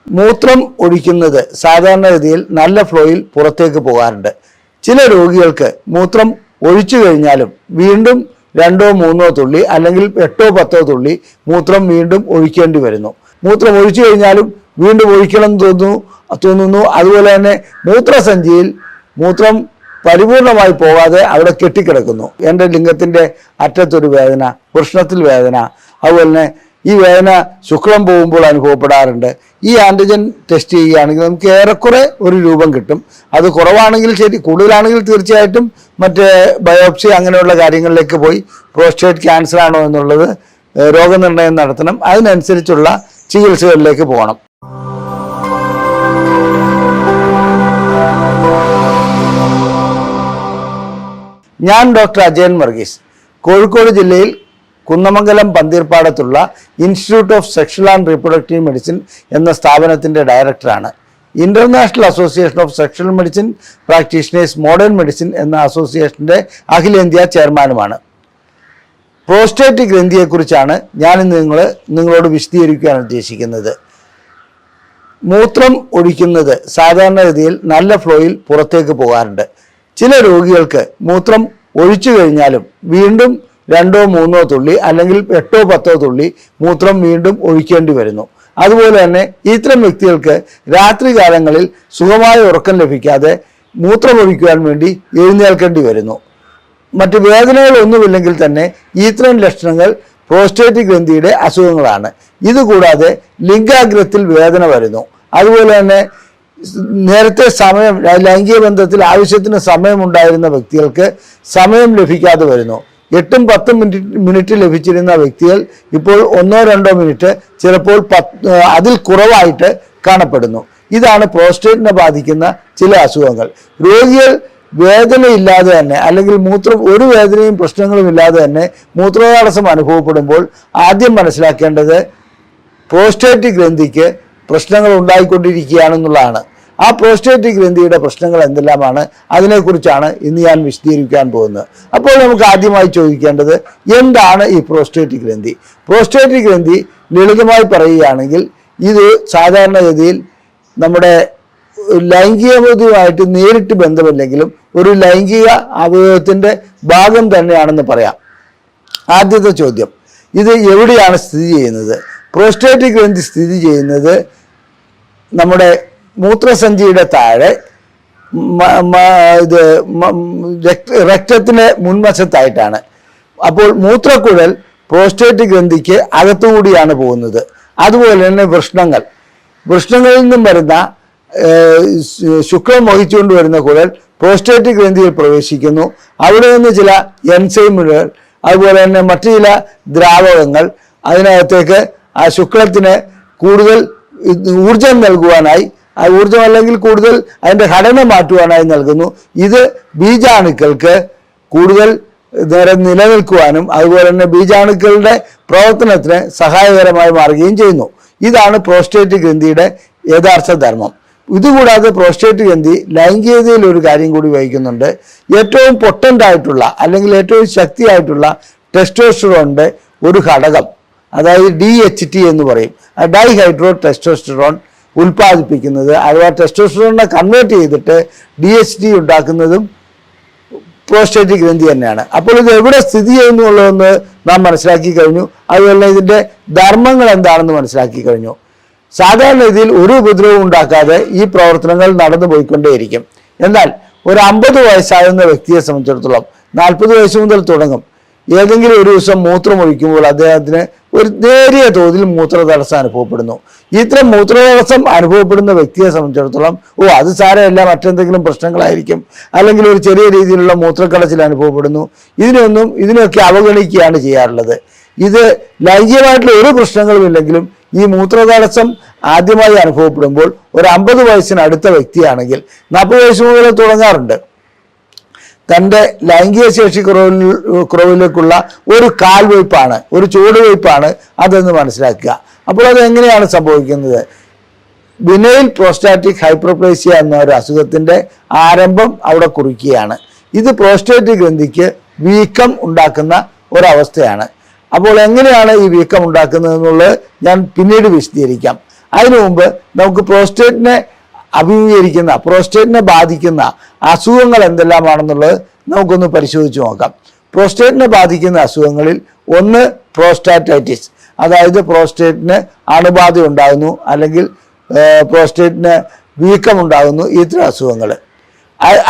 മൂത്രം ഒഴിക്കുന്നത് സാധാരണഗതിയിൽ നല്ല ഫ്ലോയിൽ പുറത്തേക്ക് പോകാറുണ്ട്. ചില രോഗികൾക്ക് മൂത്രം ഒഴിച്ചു കഴിഞ്ഞാലും വീണ്ടും 2-3 തുള്ളി അല്ലെങ്കിൽ 8-10 തുള്ളി മൂത്രം വീണ്ടും ഒഴിക്കേണ്ടി വരുന്നു. മൂത്രം ഒഴിച്ചു കഴിഞ്ഞാലും വീണ്ടും ഒഴിക്കണം തോന്നുന്നു. അതുപോലെ തന്നെ മൂത്രസഞ്ചിയിൽ മൂത്രം പരിപൂർണമായി പോകാതെ അവിടെ കെട്ടിക്കിടക്കുന്നു. എൻ്റെ ലിംഗത്തിൻ്റെ അറ്റത്തൊരു വേദന, വൃഷ്ണത്തിൽ വേദന, അതുപോലെ തന്നെ ഈ വേദന ശുക്ലം പോകുമ്പോൾ അനുഭവപ്പെടാറുണ്ട്. ഈ ആൻറ്റിജൻ ടെസ്റ്റ് ചെയ്യുകയാണെങ്കിൽ നമുക്ക് ഏറെക്കുറെ ഒരു രൂപം കിട്ടും. അത് കുറവാണെങ്കിൽ ശരി, കൂടുതലാണെങ്കിൽ തീർച്ചയായിട്ടും മറ്റേ ബയോപ്സി അങ്ങനെയുള്ള കാര്യങ്ങളിലേക്ക് പോയി പ്രോസ്റ്റേറ്റ് ക്യാൻസർ ആണോ എന്നുള്ളത് രോഗനിർണയം നടത്തണം. അതിനനുസരിച്ചുള്ള ചികിത്സകളിലേക്ക് പോകണം. ഞാൻ ഡോക്ടർ അജയൻ വർഗീസ്, കോഴിക്കോട് ജില്ലയിൽ കുന്നമംഗലം പന്തീർപ്പാടത്തുള്ള institute of sexual and reproductive medicine എന്ന സ്ഥാപനത്തിൻ്റെ ഡയറക്ടറാണ്. International association of sexual medicine practitioners modern medicine എന്ന അസോസിയേഷൻ്റെ അഖിലേന്ത്യാ ചെയർമാനുമാണ്. പ്രോസ്റ്റേറ്റ് ഗ്രന്ഥിയെക്കുറിച്ചാണ് ഞാനിന്ന് നിങ്ങളോട് വിശദീകരിക്കാൻ ഉദ്ദേശിക്കുന്നത്. മൂത്രം ഒഴിക്കുന്നത് സാധാരണഗതിയിൽ നല്ല ഫ്ലോയിൽ പുറത്തേക്ക് പോകാറുണ്ട്. ചില രോഗികൾക്ക് മൂത്രം ഒഴിച്ചു കഴിഞ്ഞാലും വീണ്ടും 2-3 തുള്ളി അല്ലെങ്കിൽ 8-10 തുള്ളി മൂത്രം വീണ്ടും ഒഴിക്കേണ്ടി വരുന്നു. അതുപോലെ തന്നെ ഇത്തരം വ്യക്തികൾക്ക് രാത്രി കാലങ്ങളിൽ സുഖമായ ഉറക്കം ലഭിക്കാതെ മൂത്രമൊഴിക്കുവാൻ വേണ്ടി എഴുന്നേൽക്കേണ്ടി വരുന്നു. മറ്റ് വേദനകളൊന്നുമില്ലെങ്കിൽ തന്നെ ഇത്തരം ലക്ഷണങ്ങൾ പ്രോസ്റ്റേറ്റ് ഗ്രന്ഥിയുടെ അസുഖങ്ങളാണ്. ഇതുകൂടാതെ ലിംഗാഗ്രത്തിൽ വേദന വരുന്നു. അതുപോലെ തന്നെ നേരത്തെ ലൈംഗിക ബന്ധത്തിൽ ആവശ്യത്തിന് സമയമുണ്ടായിരുന്ന വ്യക്തികൾക്ക് സമയം ലഭിക്കാതെ വരുന്നു. 8-10 മിനിറ്റ് ലഭിച്ചിരുന്ന വ്യക്തികൾ ഇപ്പോൾ 1-2 മിനിറ്റ്, ചിലപ്പോൾ അതിൽ കുറവായിട്ട് കാണപ്പെടുന്നു. ഇതാണ് പ്രോസ്റ്റേറ്റിനെ ബാധിക്കുന്ന ചില അസുഖങ്ങൾ. രോഗികൾ വേദനയില്ലാതെ തന്നെ അല്ലെങ്കിൽ ഒരു വേദനയും പ്രശ്നങ്ങളും ഇല്ലാതെ തന്നെ മൂത്രതടസ്സം അനുഭവപ്പെടുമ്പോൾ ആദ്യം മനസ്സിലാക്കേണ്ടത് പ്രോസ്റ്റേറ്റ് ഗ്രന്ഥിക്ക് പ്രശ്നങ്ങൾ ഉണ്ടായിക്കൊണ്ടിരിക്കുകയാണെന്നുള്ളതാണ്. ആ പ്രോസ്റ്റേറ്റ് ഗ്രന്ഥിയുടെ പ്രശ്നങ്ങൾ എന്തെല്ലാമാണ്, അതിനെക്കുറിച്ചാണ് ഇന്ന് ഞാൻ വിശദീകരിക്കാൻ പോകുന്നത്. അപ്പോൾ നമുക്ക് ആദ്യമായി ചോദിക്കേണ്ടത്, എന്താണ് ഈ പ്രോസ്റ്റേറ്റ് ഗ്രന്ഥി? പ്രോസ്റ്റേറ്റ് ഗ്രന്ഥി ലളിതമായി പറയുകയാണെങ്കിൽ ഇത് സാധാരണഗതിയിൽ നമ്മുടെ ലൈംഗികതയുമായിട്ട് നേരിട്ട് ബന്ധമില്ലെങ്കിലും ഒരു ലൈംഗിക അവയവത്തിൻ്റെ ഭാഗം തന്നെയാണെന്ന് പറയാം. ആദ്യത്തെ ചോദ്യം, ഇത് എവിടെയാണ് സ്ഥിതി ചെയ്യുന്നത്? പ്രോസ്റ്റേറ്റ് ഗ്രന്ഥി സ്ഥിതി ചെയ്യുന്നത് നമ്മുടെ മൂത്രസഞ്ചിയുടെ താഴെ രക്തത്തിന് മുൻവശത്തായിട്ടാണ്. അപ്പോൾ മൂത്രക്കുഴൽ പ്രോസ്റ്റേറ്റ് ഗ്രന്ഥിക്ക് അകത്തുകൂടിയാണ് പോകുന്നത്. അതുപോലെ തന്നെ വൃഷ്ണങ്ങളിൽ നിന്നും വരുന്ന ശുക്ലം വഹിച്ചുകൊണ്ട് വരുന്ന കുഴൽ പ്രോസ്റ്റേറ്റ് ഗ്രന്ഥിയിൽ പ്രവേശിക്കുന്നു. അവിടെ നിന്ന് ചില എൻസൈമുകൾ, അതുപോലെ തന്നെ മറ്റു ചില ദ്രാവകങ്ങൾ അതിനകത്തേക്ക് ആ ശുക്ലത്തിന് കൂടുതൽ ഊർജം നൽകുവാനായി, ആ ഊർജം അല്ലെങ്കിൽ കൂടുതൽ അതിൻ്റെ ഘടന മാറ്റുവാനായി നൽകുന്നു. ഇത് ബീജാണുക്കൾക്ക് കൂടുതൽ നേരം നിലനിൽക്കുവാനും അതുപോലെ തന്നെ ബീജാണുക്കളുടെ പ്രവർത്തനത്തിന് സഹായകരമായി മാറുകയും ചെയ്യുന്നു. ഇതാണ് പ്രോസ്റ്റേറ്റ് ഗ്രന്ഥിയുടെ യഥാർത്ഥ ധർമ്മം. ഇതുകൂടാതെ പ്രോസ്റ്റേറ്റ് ഗ്രന്ഥി ലൈംഗികതയിൽ ഒരു കാര്യം കൂടി വഹിക്കുന്നുണ്ട്. ഏറ്റവും പൊട്ടൻ്റ് ആയിട്ടുള്ള അല്ലെങ്കിൽ ഏറ്റവും ശക്തിയായിട്ടുള്ള ടെസ്റ്റോസ്റ്ററോണിൻ്റെ ഒരു ഘടകം, അതായത് DHT എന്ന് പറയും, ഡൈഹൈഡ്രോ ടെസ്റ്റോസ്റ്ററോൺ ഉൽപ്പാദിപ്പിക്കുന്നത്, അഥവാ ടെസ്റ്റോസ്റ്ററോണിനെ കൺവേർട്ട് ചെയ്തിട്ട് DHT ഉണ്ടാക്കുന്നതും പ്രോസ്റ്റേറ്റ് ഗ്രന്ഥി തന്നെയാണ്. അപ്പോൾ ഇത് എവിടെ സ്ഥിതി ചെയ്യുന്നുള്ളതെന്ന് നാം മനസ്സിലാക്കി കഴിഞ്ഞു. അതുപോലെ ഇതിൻ്റെ ധർമ്മങ്ങൾ എന്താണെന്ന് മനസ്സിലാക്കി കഴിഞ്ഞു. സാധാരണ രീതിയിൽ ഒരു ഉപദ്രവവും ഉണ്ടാക്കാതെ ഈ പ്രവർത്തനങ്ങൾ നടന്നു പോയിക്കൊണ്ടേയിരിക്കും. എന്നാൽ ഒരു 50 വയസ്സാകുന്ന വ്യക്തിയെ സംബന്ധിച്ചിടത്തോളം 40 വയസ്സ് മുതൽ തുടങ്ങും. ഏതെങ്കിലും ഒരു ദിവസം മൂത്രമൊഴിക്കുമ്പോൾ അദ്ദേഹത്തിന് ഒരു നേരിയ തോതിൽ മൂത്രതടസ്സം അനുഭവപ്പെടുന്നു. ഇത്തരം മൂത്രതടസ്സം അനുഭവപ്പെടുന്ന വ്യക്തിയെ സംബന്ധിച്ചിടത്തോളം അത് സാരമല്ല, മറ്റെന്തെങ്കിലും പ്രശ്നങ്ങളായിരിക്കും, അല്ലെങ്കിൽ ഒരു ചെറിയ രീതിയിലുള്ള മൂത്രക്കടച്ചിൽ അനുഭവപ്പെടുന്നു, ഇതിനെയൊക്കെ അവഗണിക്കുകയാണ് ചെയ്യാറുള്ളത്. ഇത് ലൈംഗികമായിട്ടുള്ള ഒരു പ്രശ്നങ്ങളുമില്ലെങ്കിലും ഈ മൂത്രതടസ്സം ആദ്യമായി അനുഭവപ്പെടുമ്പോൾ ഒരു 50 വയസ്സിനടുത്ത വ്യക്തിയാണെങ്കിൽ 40 വയസ്സ് മുതൽ തുടങ്ങാറുണ്ട്. തൻ്റെ ലൈംഗിക ശേഷി കുറവിലേക്കുള്ള ഒരു കാൽവയ്പ്പാണ്, ഒരു ചുവടുവയ്പ്പാണ് അതെന്ന് മനസ്സിലാക്കുക. അപ്പോൾ അത് എങ്ങനെയാണ് സംഭവിക്കുന്നത്? വിനൈൽ പ്രോസ്റ്റാറ്റിക് ഹൈപ്പർപ്ലേസിയ എന്ന ഒരു അസുഖത്തിൻ്റെ ആരംഭം അവിടെ കുറിക്കുകയാണ്. ഇത് പ്രോസ്റ്റേറ്റ് ഗ്രന്ഥിക്ക് വീക്കം ഉണ്ടാക്കുന്ന ഒരവസ്ഥയാണ്. അപ്പോൾ എങ്ങനെയാണ് ഈ വീക്കം ഉണ്ടാക്കുന്നത് എന്നുള്ളത് ഞാൻ പിന്നീട് വിശദീകരിക്കാം. അതിനു മുമ്പ് നമുക്ക് പ്രോസ്റ്റേറ്റിനെ പ്രോസ്റ്റേറ്റിനെ ബാധിക്കുന്ന അസുഖങ്ങൾ എന്തെല്ലാമാണെന്നുള്ളത് നമുക്കൊന്ന് പരിശോധിച്ച് നോക്കാം. പ്രോസ്റ്റേറ്റിനെ ബാധിക്കുന്ന അസുഖങ്ങളിൽ ഒന്ന് പ്രോസ്റ്റാറ്റൈറ്റിസ്, അതായത് പ്രോസ്റ്റേറ്റിന് അണുബാധ ഉണ്ടാകുന്നു അല്ലെങ്കിൽ പ്രോസ്റ്റേറ്റിന് വീക്കമുണ്ടാകുന്നു, ഇത്തരം അസുഖങ്ങൾ.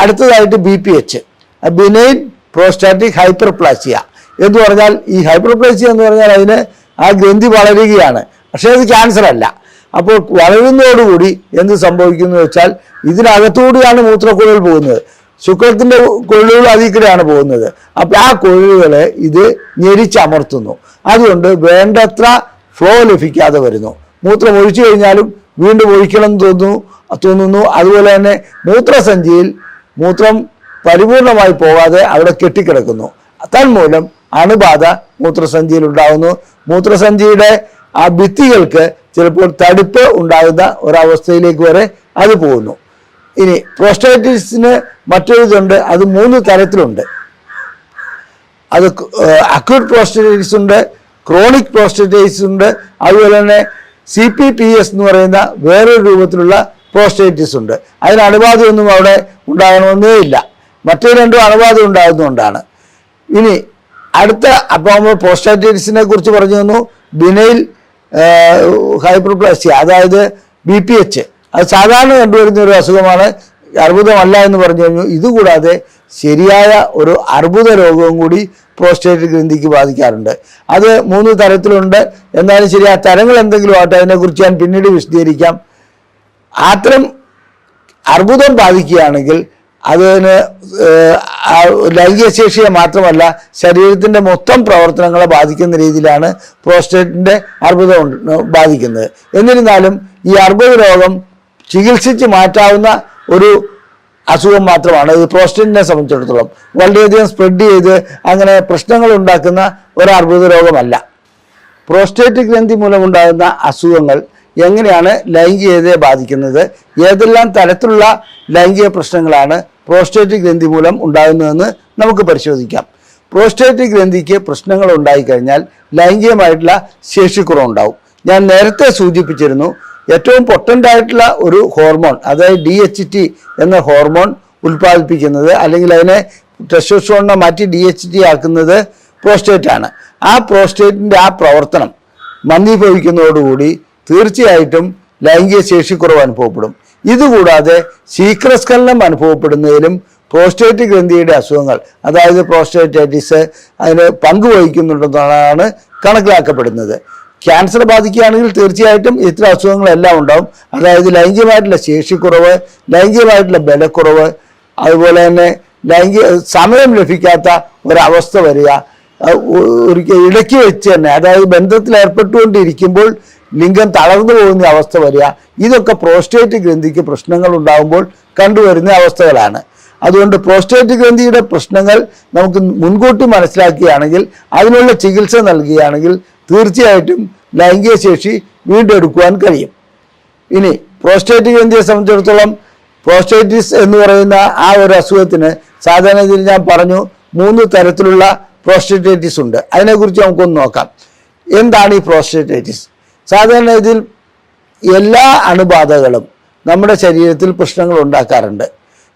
അടുത്തതായിട്ട് BPH, ബിനൈൻ പ്രോസ്റ്റാറ്റിക് ഹൈപ്പർപ്ലാസിയ എന്ന് പറഞ്ഞാൽ, ഈ ഹൈപ്പർപ്ലാസിയ എന്ന് പറഞ്ഞാൽ അതിന് ആ ഗ്രന്ഥി വളരുകയാണ്, പക്ഷേ അത് ക്യാൻസർ അല്ല. അപ്പോൾ വളരുന്നതോടുകൂടി എന്ത് സംഭവിക്കുന്നു വെച്ചാൽ ഇതിനകത്തുകൂടിയാണ് മൂത്രക്കുഴൽ പോകുന്നത്, ശുക്ലത്തിൻ്റെ കൊള്ളുകൾ അതിൽ കൂടെയാണ് പോകുന്നത്. അപ്പോൾ ആ കൊള്ളുകളെ ഇത് ഞെരിച്ചമർത്തുന്നു. അതുകൊണ്ട് വേണ്ടത്ര ഫ്ലോ ലഭിക്കാതെ വരുന്നു. മൂത്രം ഒഴിച്ചു കഴിഞ്ഞാലും വീണ്ടും ഒഴിക്കണം തോന്നുന്നു. അതുപോലെ തന്നെ മൂത്രസഞ്ചിയിൽ മൂത്രം പരിപൂർണമായി പോകാതെ അവിടെ കെട്ടിക്കിടക്കുന്നു. തന്മൂലം അണുബാധ മൂത്രസഞ്ചിയിൽ ഉണ്ടാകുന്നു. മൂത്രസഞ്ചിയുടെ ആ ഭിത്തികൾക്ക് ചിലപ്പോൾ തടിപ്പ് ഉണ്ടാകുന്ന ഒരവസ്ഥയിലേക്ക് വരെ അത് പോകുന്നു. ഇനി പ്രോസ്റ്റേറ്റിസിന് മറ്റൊരിതുണ്ട്, അത് 3 തരത്തിലുണ്ട്. അത് അക്യൂട്ട് പ്രോസ്റ്റേറ്റൈറ്റിസ് ഉണ്ട്, ക്രോണിക് പ്രോസ്റ്റേറ്റൈറ്റിസ് ഉണ്ട്, അതുപോലെ തന്നെ CPPS എന്ന് പറയുന്ന വേറൊരു രൂപത്തിലുള്ള പ്രോസ്റ്റേറ്റൈറ്റിസ് ഉണ്ട്. അതിന് അണുബാധയൊന്നും അവിടെ ഉണ്ടാകണമെന്നേ ഇല്ല. മറ്റേ രണ്ടും അണുബാധ ഉണ്ടാകുന്നതുകൊണ്ടാണ്. ഇനി അടുത്ത, അപ്പോൾ നമ്മൾ പ്രോസ്റ്റേറ്റൈറ്റിസിനെ കുറിച്ച് പറഞ്ഞു തന്നു. ബിനൈൽ ഹൈപ്പർപ്ലാസിയ, അതായത് BPH, അത് സാധാരണ കണ്ടുവരുന്ന ഒരു അസുഖമാണ്, അർബുദമല്ല എന്ന് പറഞ്ഞു കഴിഞ്ഞു. ഇതുകൂടാതെ ശരിയായ ഒരു അർബുദ രോഗവും കൂടി പ്രോസ്റ്റേറ്റ് ഗ്രന്ഥിക്ക് ബാധിക്കാറുണ്ട്. അത് 3 തരത്തിലുണ്ട്. എന്നാലും ശരി, ആ തരങ്ങൾ എന്തെങ്കിലും ആട്ടെ, അതിനെക്കുറിച്ച് ഞാൻ പിന്നീട് വിശദീകരിക്കാം. അത്തരം അർബുദം ബാധിക്കുകയാണെങ്കിൽ അതിന് ലൈംഗിക ശേഷിയെ മാത്രമല്ല ശരീരത്തിൻ്റെ മൊത്തം പ്രവർത്തനങ്ങളെ ബാധിക്കുന്ന രീതിയിലാണ് പ്രോസ്റ്റേറ്റിൻ്റെ അർബുദം ബാധിക്കുന്നത്. എന്നിരുന്നാലും ഈ അർബുദ രോഗം ചികിത്സിച്ച് മാറ്റാവുന്ന ഒരു അസുഖം മാത്രമാണ്. ഇത് പ്രോസ്റ്റേറ്റിനെ സംബന്ധിച്ചിടത്തോളം വളരെയധികം സ്പ്രെഡ് ചെയ്ത് അങ്ങനെ പ്രശ്നങ്ങൾ ഉണ്ടാക്കുന്ന ഒരു അർബുദ രോഗമല്ല. പ്രോസ്റ്റേറ്റ് ഗ്രന്ഥി മൂലമുണ്ടാകുന്ന അസുഖങ്ങൾ എങ്ങനെയാണ് ലൈംഗികതയെ ബാധിക്കുന്നത്, ഏതെല്ലാം തരത്തിലുള്ള ലൈംഗിക പ്രശ്നങ്ങളാണ് പ്രോസ്റ്റേറ്റ് ഗ്രന്ഥി മൂലം ഉണ്ടാകുന്നതെന്ന് നമുക്ക് പരിശോധിക്കാം. പ്രോസ്റ്റേറ്റ് ഗ്രന്ഥിക്ക് പ്രശ്നങ്ങൾ ഉണ്ടായിക്കഴിഞ്ഞാൽ ലൈംഗികമായിട്ടുള്ള ശേഷിക്കുറവുണ്ടാവും. ഞാൻ നേരത്തെ സൂചിപ്പിച്ചിരുന്നു, ഏറ്റവും പൊട്ടൻ്റായിട്ടുള്ള ഒരു ഹോർമോൺ, അതായത് DHT എന്ന ഹോർമോൺ ഉൽപ്പാദിപ്പിക്കുന്നത്, അല്ലെങ്കിൽ അതിനെ ടെസ്റ്റോസ്റ്ററോണിനെ മാറ്റി DHT ആക്കുന്നത് പ്രോസ്റ്റേറ്റാണ്. ആ പ്രോസ്റ്റേറ്റിൻ്റെ ആ പ്രവർത്തനം മന്ദീഭവിക്കുന്നതോടുകൂടി തീർച്ചയായിട്ടും ലൈംഗിക ശേഷിക്കുറവ് അനുഭവപ്പെടും. ഇതുകൂടാതെ ശീഘ്രസ്ഖലനം അനുഭവപ്പെടുന്നതിലും പ്രോസ്റ്റേറ്റ് ഗ്രന്ഥിയുടെ അസുഖങ്ങൾ, അതായത് പ്രോസ്റ്റേറ്റൈറ്റിസ്, അതിന് പങ്കുവഹിക്കുന്നുണ്ടെന്നാണ് കണക്കിലാക്കപ്പെടുന്നത്. ക്യാൻസർ ബാധിക്കുകയാണെങ്കിൽ തീർച്ചയായിട്ടും ഇത്തരം അസുഖങ്ങളെല്ലാം ഉണ്ടാവും. അതായത് ലൈംഗികമായിട്ടുള്ള ശേഷിക്കുറവ്, ലൈംഗികമായിട്ടുള്ള ബലക്കുറവ്, അതുപോലെ തന്നെ സമയം ലഭിക്കാത്ത ഒരവസ്ഥ വരിക, ഒരിക്കൽ ഇടയ്ക്ക് വെച്ച് തന്നെ, അതായത് ബന്ധത്തിൽ ഏർപ്പെട്ടുകൊണ്ടിരിക്കുമ്പോൾ ലിംഗം തളർന്നു പോകുന്ന അവസ്ഥ വരിക, ഇതൊക്കെ പ്രോസ്റ്റേറ്റ് ഗ്രന്ഥിക്ക് പ്രശ്നങ്ങൾ ഉണ്ടാകുമ്പോൾ കണ്ടുവരുന്ന അവസ്ഥകളാണ്. അതുകൊണ്ട് പ്രോസ്റ്റേറ്റ് ഗ്രന്ഥിയുടെ പ്രശ്നങ്ങൾ നമുക്ക് മുൻകൂട്ടി മനസ്സിലാക്കുകയാണെങ്കിൽ, അതിനുള്ള ചികിത്സ നൽകുകയാണെങ്കിൽ തീർച്ചയായിട്ടും ലൈംഗിക ശേഷി വീണ്ടെടുക്കുവാൻ കഴിയും. ഇനി പ്രോസ്റ്റേറ്റ് ഗ്രന്ഥിയെ സംബന്ധിച്ചിടത്തോളം പ്രോസ്റ്റേറ്റിസ് എന്ന് പറയുന്ന ആ ഒരു അസുഖത്തിന് സാധാരണ ഇതിൽ ഞാൻ പറഞ്ഞു 3 തരത്തിലുള്ള പ്രോസ്റ്റേറ്റൈറ്റിസ് ഉണ്ട്. അതിനെക്കുറിച്ച് നമുക്കൊന്ന് നോക്കാം. എന്താണ് ഈ പ്രോസ്റ്റേറ്റൈറ്റിസ്? സാധാരണ ഇതിൽ എല്ലാ അണുബാധകളും നമ്മുടെ ശരീരത്തിൽ പ്രശ്നങ്ങൾ ഉണ്ടാക്കാറുണ്ട്.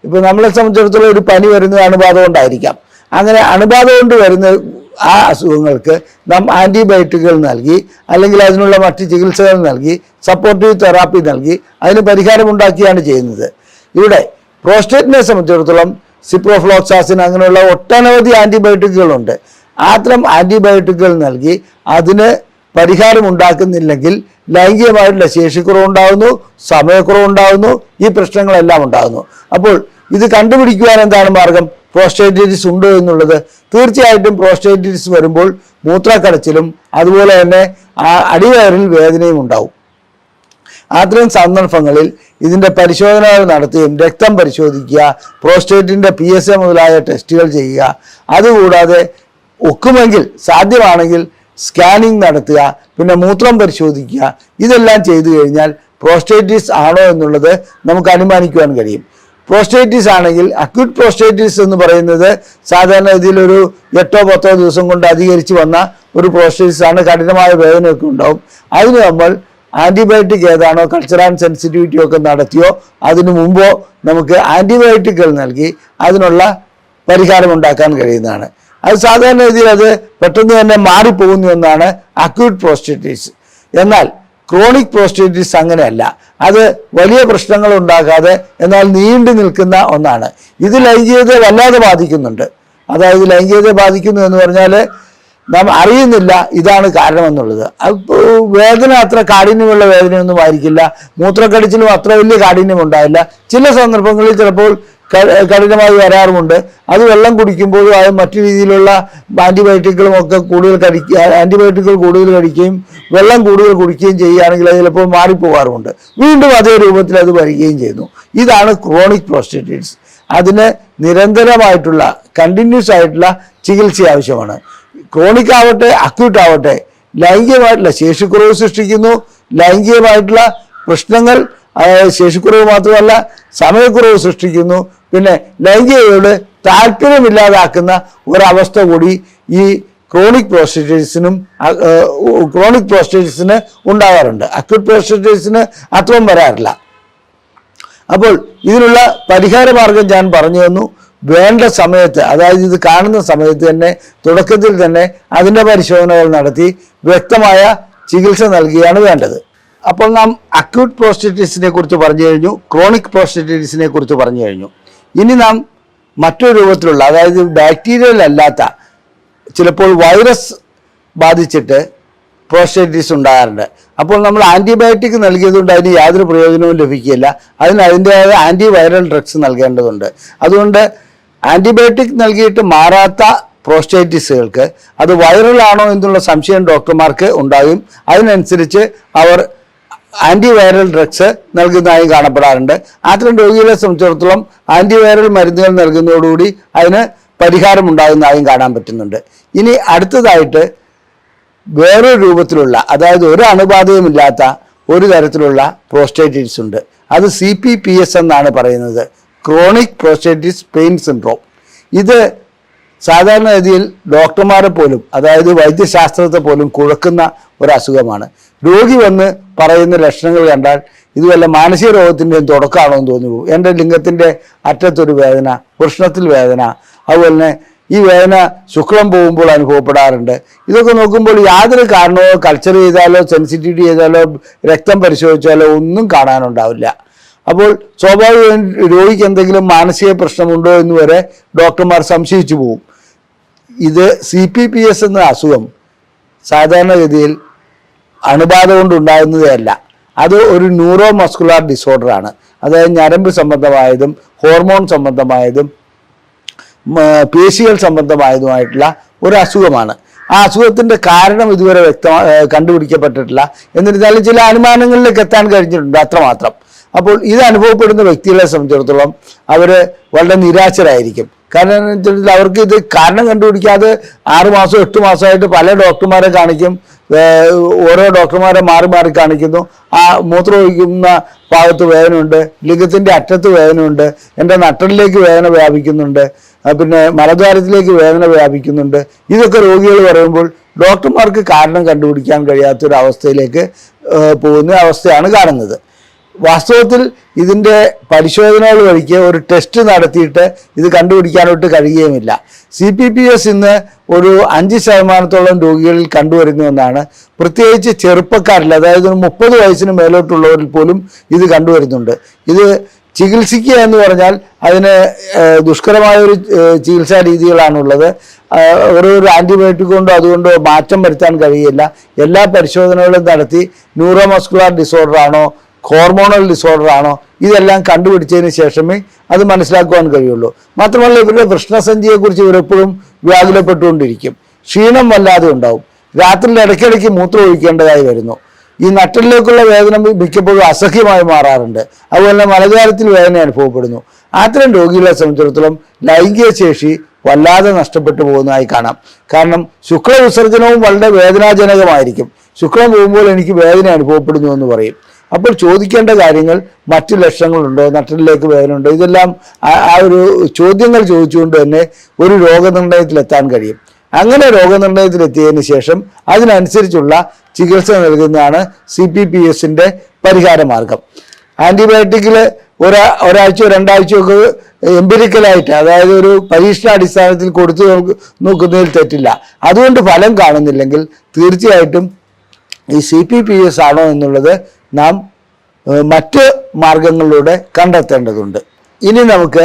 ഇപ്പോൾ നമ്മളെ സംബന്ധിച്ചിടത്തോളം ഒരു പനി വരുന്നത് അണുബാധ കൊണ്ടായിരിക്കാം. അങ്ങനെ അണുബാധ കൊണ്ട് വരുന്ന ആ അസുഖങ്ങൾക്ക് നാം ആൻറ്റിബയോട്ടിക്കുകൾ നൽകി, അല്ലെങ്കിൽ അതിനുള്ള മറ്റ് ചികിത്സകൾ നൽകി, സപ്പോർട്ടീവ് തെറാപ്പി നൽകി അതിന് പരിഹാരമുണ്ടാക്കിയാണ് ചെയ്യുന്നത്. ഇവിടെ പ്രോസ്റ്റേറ്റിനെ സംബന്ധിച്ചിടത്തോളം സിപ്രോഫ്ലോക്സാസിൻ അങ്ങനെയുള്ള ഒട്ടനവധി ആൻറ്റിബയോട്ടിക്കുകളുണ്ട്. അത്തരം ആൻറ്റിബയോട്ടിക്കുകൾ നൽകി അതിന് പരിഹാരമുണ്ടാക്കുന്നില്ലെങ്കിൽ ലൈംഗികമായിട്ടുള്ള ശേഷിക്കുറവുണ്ടാകുന്നു, സമയക്കുറവുണ്ടാകുന്നു, ഈ പ്രശ്നങ്ങളെല്ലാം ഉണ്ടാകുന്നു. അപ്പോൾ ഇത് കണ്ടുപിടിക്കുവാൻ എന്താണ് മാർഗം? പ്രോസ്റ്റേറ്റൈറ്റിസ് ഉണ്ടോ എന്നുള്ളത്. തീർച്ചയായിട്ടും പ്രോസ്റ്റേറ്റൈറ്റിസ് വരുമ്പോൾ മൂത്രക്കടച്ചിലും അതുപോലെ തന്നെ അടിവയറിൽ വേദനയും ഉണ്ടാവും. അത്തരം സന്ദർഭങ്ങളിൽ ഇതിൻ്റെ പരിശോധനകൾ നടത്തുകയും രക്തം പരിശോധിക്കുക, പ്രോസ്റ്റേറ്റിൻ്റെ PSA മുതലായ ടെസ്റ്റുകൾ ചെയ്യുക, അതുകൂടാതെ ഒക്കുമെങ്കിൽ സാധ്യമാണെങ്കിൽ സ്കാനിങ് നടത്തുക, പിന്നെ മൂത്രം പരിശോധിക്കുക. ഇതെല്ലാം ചെയ്തു കഴിഞ്ഞാൽ പ്രോസ്റ്റേറ്റിസ് ആണോ എന്നുള്ളത് നമുക്ക് അനുമാനിക്കുവാൻ കഴിയും. പ്രോസ്റ്റേറ്റിസ് ആണെങ്കിൽ അക്യൂട്ട് പ്രോസ്റ്റേറ്റിസ് എന്ന് പറയുന്നത് സാധാരണ ഇതിലൊരു 8-10 ദിവസം കൊണ്ട് അധികരിച്ച് വന്ന ഒരു പ്രോസ്റ്റേറ്റിസ് ആണ്. കഠിനമായ വേദനയൊക്കെ ഉണ്ടാവും. അതിന് നമ്മൾ ആൻറ്റിബയോട്ടിക് ഏതാണോ കൾച്ചർ ആൻഡ് സെൻസിറ്റിവിറ്റി ഒക്കെ നടത്തിയോ അതിനു മുമ്പോ നമുക്ക് ആൻറ്റിബയോട്ടിക്കുകൾ നൽകി അതിനുള്ള പരിഹാരം ഉണ്ടാക്കാൻ കഴിയുന്നതാണ്. അത് സാധാരണ രീതിയിൽ അത് പെട്ടെന്ന് തന്നെ മാറിപ്പോകുന്നു എന്നാണ് അക്യൂട്ട് പ്രോസ്റ്റേറ്റൈറ്റിസ്. എന്നാൽ ക്രോണിക് പ്രോസ്റ്റേറ്റൈറ്റിസ് അങ്ങനെയല്ല. അത് വലിയ പ്രശ്നങ്ങൾ ഉണ്ടാകാതെ എന്നാൽ നീണ്ടു നിൽക്കുന്ന ഒന്നാണ്. ഇത് ലൈംഗികതയെ വല്ലാതെ ബാധിക്കുന്നുണ്ട്. അതായത് ലൈംഗികതയെ ബാധിക്കുന്നു എന്ന് പറഞ്ഞാൽ നാം അറിയുന്നില്ല ഇതാണ് കാരണമെന്നുള്ളത്. വേദന അത്ര കാഠിന്യമുള്ള വേദനയൊന്നും ആയിരിക്കില്ല, മൂത്രക്കടിച്ചിലും അത്ര വലിയ കാഠിന്യം ഉണ്ടാവില്ല. ചില സന്ദർഭങ്ങളിൽ ചിലപ്പോൾ കഠിനമായി വരാറുമുണ്ട്. അത് വെള്ളം കുടിക്കുമ്പോഴും അത് മറ്റു രീതിയിലുള്ള ആൻറ്റിബയോട്ടിക്കുകളും ഒക്കെ ആൻറ്റിബയോട്ടിക്കുകൾ കൂടുതൽ കഴിക്കുകയും വെള്ളം കൂടുതൽ കുടിക്കുകയും ചെയ്യുകയാണെങ്കിൽ അത് ചിലപ്പോൾ മാറിപ്പോകാറുമുണ്ട്. വീണ്ടും അതേ രൂപത്തിൽ അത് വരികയും ചെയ്യുന്നു. ഇതാണ് ക്രോണിക് പ്രോസ്റ്റേറ്റൈറ്റിസ്. അതിന് നിരന്തരമായിട്ടുള്ള കണ്ടിന്യൂസ് ആയിട്ടുള്ള ചികിത്സ ആവശ്യമാണ്. ക്രോണിക് ആവട്ടെ അക്യൂട്ട് ആവട്ടെ ലൈംഗികമായിട്ടുള്ള ശേഷിക്കുറവ് സൃഷ്ടിക്കുന്നു. ലൈംഗികമായിട്ടുള്ള പ്രശ്നങ്ങൾ, ശേഷിക്കുറവ് മാത്രമല്ല സമയക്കുറവ് സൃഷ്ടിക്കുന്നു. പിന്നെ ലൈംഗികതയോട് താല്പര്യമില്ലാതാക്കുന്ന ഒരവസ്ഥ കൂടി ഈ ക്രോണിക് പ്രോസ്റ്റേറ്റൈറ്റിസിന് ഉണ്ടാകാറുണ്ട്. അക്യൂട്ട് പ്രോസ്റ്റേറ്റൈറ്റിസിന് അത്രയും വരാറില്ല. അപ്പോൾ ഇതിനുള്ള പരിഹാര മാർഗം ഞാൻ പറഞ്ഞു തന്നു. വേണ്ട സമയത്ത്, അതായത് ഇത് കാണുന്ന സമയത്ത് തന്നെ തുടക്കത്തിൽ തന്നെ അതിൻ്റെ പരിശോധനകൾ നടത്തി വ്യക്തമായ ചികിത്സ നൽകുകയാണ് വേണ്ടത്. അപ്പോൾ നാം അക്യൂട്ട് പ്രോസ്റ്റേറ്റൈറ്റിസിനെ കുറിച്ച് പറഞ്ഞു കഴിഞ്ഞു, ക്രോണിക് പ്രോസ്റ്റേറ്റൈറ്റിസിനെ കുറിച്ച് പറഞ്ഞു കഴിഞ്ഞു. ഇനി നാം മറ്റൊരു രൂപത്തിലുള്ള, അതായത് ബാക്ടീരിയൽ അല്ലാത്ത, ചിലപ്പോൾ വൈറസ് ബാധിച്ചിട്ട് പ്രോസ്റ്റേറ്റൈറ്റിസ് ഉണ്ടാകാറുണ്ട്. അപ്പോൾ നമ്മൾ ആൻറ്റിബയോട്ടിക് നൽകിയതുകൊണ്ട് അതിന് യാതൊരു പ്രയോജനവും ലഭിക്കില്ല. അതിൻ്റെതായ ആൻറ്റിവൈറൽ ഡ്രഗ്സ് നൽകേണ്ടതുണ്ട്. അതുകൊണ്ട് ആൻറ്റിബയോട്ടിക് നൽകിയിട്ട് മാറാത്ത പ്രോസ്റ്റേറ്റൈറ്റിസുകൾക്ക് അത് വൈറലാണോ എന്നുള്ള സംശയം ഡോക്ടർമാർക്ക് ഉണ്ടാകും. അതിനനുസരിച്ച് അവർ ആൻറ്റിവൈറൽ ഡ്രഗ്സ് നൽകുന്നതായി കാണപ്പെടാറുണ്ട്. അത്തരം രോഗികളെ സംബന്ധിച്ചിടത്തോളം ആൻറ്റിവൈറൽ മരുന്നുകൾ നൽകുന്നതോടുകൂടി അതിന് പരിഹാരം ഉണ്ടാകുന്നതായും കാണാൻ പറ്റുന്നുണ്ട്. ഇനി അടുത്തതായിട്ട് വേറൊരു രൂപത്തിലുള്ള, അതായത് ഒരു അണുബാധയുമില്ലാത്ത ഒരു തരത്തിലുള്ള പ്രോസ്റ്റേറ്റൈറ്റിസ് ഉണ്ട്. അത് CPPS എന്നാണ് പറയുന്നത്, ക്രോണിക് പ്രോസ്റ്റേറ്റൈറ്റിസ് പെയിൻ സിൻഡ്രോം. ഇത് സാധാരണഗതിയിൽ ഡോക്ടർമാരെ പോലും, അതായത് വൈദ്യശാസ്ത്രത്തെ പോലും കുഴക്കുന്ന ഒരു അസുഖമാണ്. രോഗി വന്ന് പറയുന്ന ലക്ഷണങ്ങൾ കണ്ടാൽ ഇത് വല്ല മാനസിക രോഗത്തിൻ്റെയും തുടക്കമാണോ എന്ന് തോന്നി പോകും. എൻ്റെ ലിംഗത്തിൻ്റെ അറ്റത്തൊരു വേദന, വൃഷ്ണത്തിൽ വേദന, അതുപോലെ തന്നെ ഈ വേദന ശുക്ലം പോകുമ്പോൾ അനുഭവപ്പെടാറുണ്ട്. ഇതൊക്കെ നോക്കുമ്പോൾ യാതൊരു കാരണമോ കൾച്ചർ ചെയ്താലോ സെൻസിറ്റിവിറ്റി ചെയ്താലോ രക്തം പരിശോധിച്ചാലോ ഒന്നും കാണാനുണ്ടാവില്ല. അപ്പോൾ സ്വാഭാവികമായും രോഗിക്ക് എന്തെങ്കിലും മാനസിക പ്രശ്നമുണ്ടോ എന്ന് വരെ ഡോക്ടർമാർ സംശയിച്ചു പോകും. ഇത് CPPS എന്ന അസുഖം സാധാരണഗതിയിൽ അണുബാധ കൊണ്ടുണ്ടാകുന്നതേ അല്ല. അത് ഒരു ന്യൂറോ മസ്കുലാർ ഡിസോർഡറാണ്. അതായത് ഞരമ്പ് സംബന്ധമായതും ഹോർമോൺ സംബന്ധമായതും പേശികൾ സംബന്ധമായതുമായിട്ടുള്ള ഒരു അസുഖമാണ്. ആ അസുഖത്തിൻ്റെ കാരണം ഇതുവരെ കണ്ടുപിടിക്കപ്പെട്ടിട്ടില്ല. എന്നിരുന്നാലും ചില അനുമാനങ്ങളിലേക്ക് എത്താൻ കഴിഞ്ഞിട്ടുണ്ട്, അത്രമാത്രം. അപ്പോൾ ഇത് അനുഭവപ്പെടുന്ന വ്യക്തികളെ സംബന്ധിച്ചിടത്തോളം അവർ വളരെ നിരാശരായിരിക്കും. കാരണം എന്ന് വെച്ചാൽ അവർക്ക് ഇത് കാരണം കണ്ടുപിടിക്കാതെ 6 മാസം 8 മാസമായിട്ട് പല ഡോക്ടർമാരെ കാണിക്കും. ഓരോ ഡോക്ടർമാരെ മാറി മാറി കാണിക്കുന്നു. ആ മൂത്രമൊഴിക്കുന്ന ഭാഗത്ത് വേദനയുണ്ട്, ലിംഗത്തിൻ്റെ അറ്റത്ത് വേദനയുണ്ട്, എൻ്റെ നട്ടലിലേക്ക് വേദന വ്യാപിക്കുന്നുണ്ട്, പിന്നെ മലദ്വാരത്തിലേക്ക് വേദന വ്യാപിക്കുന്നുണ്ട്. ഇതൊക്കെ രോഗികൾ പറയുമ്പോൾ ഡോക്ടർമാർക്ക് കാരണം കണ്ടുപിടിക്കാൻ കഴിയാത്തൊരവസ്ഥയിലേക്ക് പോകുന്ന അവസ്ഥയാണ് കാണുന്നത്. വാസ്തവത്തിൽ ഇതിൻ്റെ പരിശോധനകൾ വഴിക്ക് ഒരു ടെസ്റ്റ് നടത്തിയിട്ട് ഇത് കണ്ടുപിടിക്കാനോട്ട് കഴിയുകയുമില്ല. CPPS ഇന്ന് ഒരു 5% രോഗികളിൽ കണ്ടുവരുന്നുവെന്നാണ്. പ്രത്യേകിച്ച് ചെറുപ്പക്കാരിൽ, അതായത് 30 വയസ്സിന് മേലോട്ടുള്ളവരിൽ പോലും ഇത് കണ്ടുവരുന്നുണ്ട്. ഇത് ചികിത്സിക്കുക എന്ന് പറഞ്ഞാൽ അതിന് ദുഷ്കരമായൊരു ചികിത്സാ രീതികളാണുള്ളത്. ഒരു ആൻറ്റിബയോട്ടിക് കൊണ്ടോ അതുകൊണ്ടോ മാറ്റം വരുത്താൻ കഴിയില്ല. എല്ലാ പരിശോധനകളും നടത്തി ന്യൂറോ മസ്കുലാർ ഡിസോർഡർ ആണോ ഹോർമോണൽ ഡിസോർഡർ ആണോ ഇതെല്ലാം കണ്ടുപിടിച്ചതിന് ശേഷമേ അത് മനസ്സിലാക്കുവാൻ കഴിയുള്ളൂ. മാത്രമല്ല ഇവരുടെ വൃഷ്ണസഞ്ചിയെക്കുറിച്ച് ഇവരെപ്പോഴും വ്യാകുലപ്പെട്ടുകൊണ്ടിരിക്കും. ക്ഷീണം വല്ലാതെ ഉണ്ടാവും. രാത്രിയിൽ ഇടയ്ക്കിടയ്ക്ക് മൂത്രം ഒഴിക്കേണ്ടതായി വരുന്നു. ഈ നട്ടലിലേക്കുള്ള വേദന മിക്കപ്പോഴും അസഹ്യമായി മാറാറുണ്ട്. അതുപോലെ മലദ്വാരത്തിൽ വേദന അനുഭവപ്പെടുന്നു. അത്തരം രോഗികളെ സംബന്ധിച്ചിടത്തോളം ലൈംഗിക ശേഷി വല്ലാതെ നഷ്ടപ്പെട്ടു പോകുന്നതായി കാണാം. കാരണം ശുക്ലവിസർജനവും വളരെ വേദനാജനകമായിരിക്കും. ശുക്ലം പോകുമ്പോൾ എനിക്ക് വേദന അനുഭവപ്പെടുന്നു എന്ന് പറയും. അപ്പോൾ ചോദിക്കേണ്ട കാര്യങ്ങൾ മറ്റു ലക്ഷണങ്ങളുണ്ടോ, നട്ടലിലേക്ക് വേദനയുണ്ടോ, ഇതെല്ലാം ആ ഒരു ചോദ്യങ്ങൾ ചോദിച്ചുകൊണ്ട് തന്നെ ഒരു രോഗനിർണയത്തിലെത്താൻ കഴിയും. അങ്ങനെ രോഗനിർണയത്തിലെത്തിയതിനു ശേഷം അതിനനുസരിച്ചുള്ള ചികിത്സ നൽകുന്നതാണ് CPPSന്റെ പരിഹാര മാർഗം. ആൻറ്റിബയോട്ടിക്കിൽ ഒരാഴ്ചയോ രണ്ടാഴ്ചയോ ഒക്കെ എംപിരിക്കലായിട്ട്, അതായത് ഒരു പരീക്ഷണാടിസ്ഥാനത്തിൽ കൊടുത്തു നോക്കുന്നതിൽ തെറ്റില്ല. അതുകൊണ്ട് ഫലം കാണുന്നില്ലെങ്കിൽ തീർച്ചയായിട്ടും ഈ CPPS ആണോ എന്നുള്ളത് നാം മറ്റ് മാർഗങ്ങളിലൂടെ കണ്ടെത്തേണ്ടതുണ്ട്. ഇനി നമുക്ക്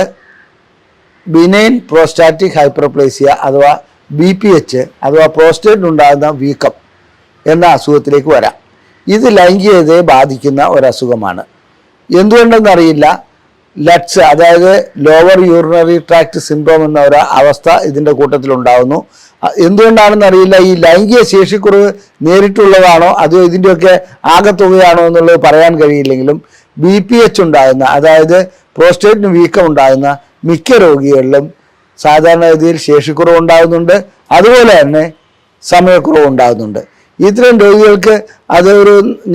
ബിനൈൻ പ്രോസ്റ്റാറ്റിക് ഹൈപ്പർപ്ലേസിയ അഥവാ BPH അഥവാ പ്രോസ്റ്റേറ്റിനുണ്ടാകുന്ന വീക്കം എന്ന അസുഖത്തിലേക്ക് വരാം. ഇത് ലൈംഗികതയെ ബാധിക്കുന്ന ഒരസുഖമാണ്. എന്തുകൊണ്ടെന്നറിയില്ല, ലറ്റ്സ് അതായത് ലോവർ യൂറിനറി ട്രാക്ട് സിൻഡ്രോം എന്ന ഒരു അവസ്ഥ ഇതിൻ്റെ കൂട്ടത്തിലുണ്ടാകുന്നു. എന്തുകൊണ്ടാണെന്നറിയില്ല, ഈ ലൈംഗിക ശേഷിക്കുറവ് നേരിട്ടുള്ളതാണോ അതോ ഇതിൻ്റെയൊക്കെ ആകെത്തുകയാണോ എന്നുള്ളത് പറയാൻ കഴിയില്ലെങ്കിലും BPH ഉണ്ടാകുന്ന, അതായത് പ്രോസ്റ്റേറ്റിന് വീക്കം ഉണ്ടാകുന്ന മിക്ക രോഗികളിലും സാധാരണഗതിയിൽ ശേഷിക്കുറവ് ഉണ്ടാകുന്നുണ്ട്, അതുപോലെ തന്നെ സമയക്കുറവ് ഉണ്ടാകുന്നുണ്ട്. ഇത്തരം രോഗികൾക്ക്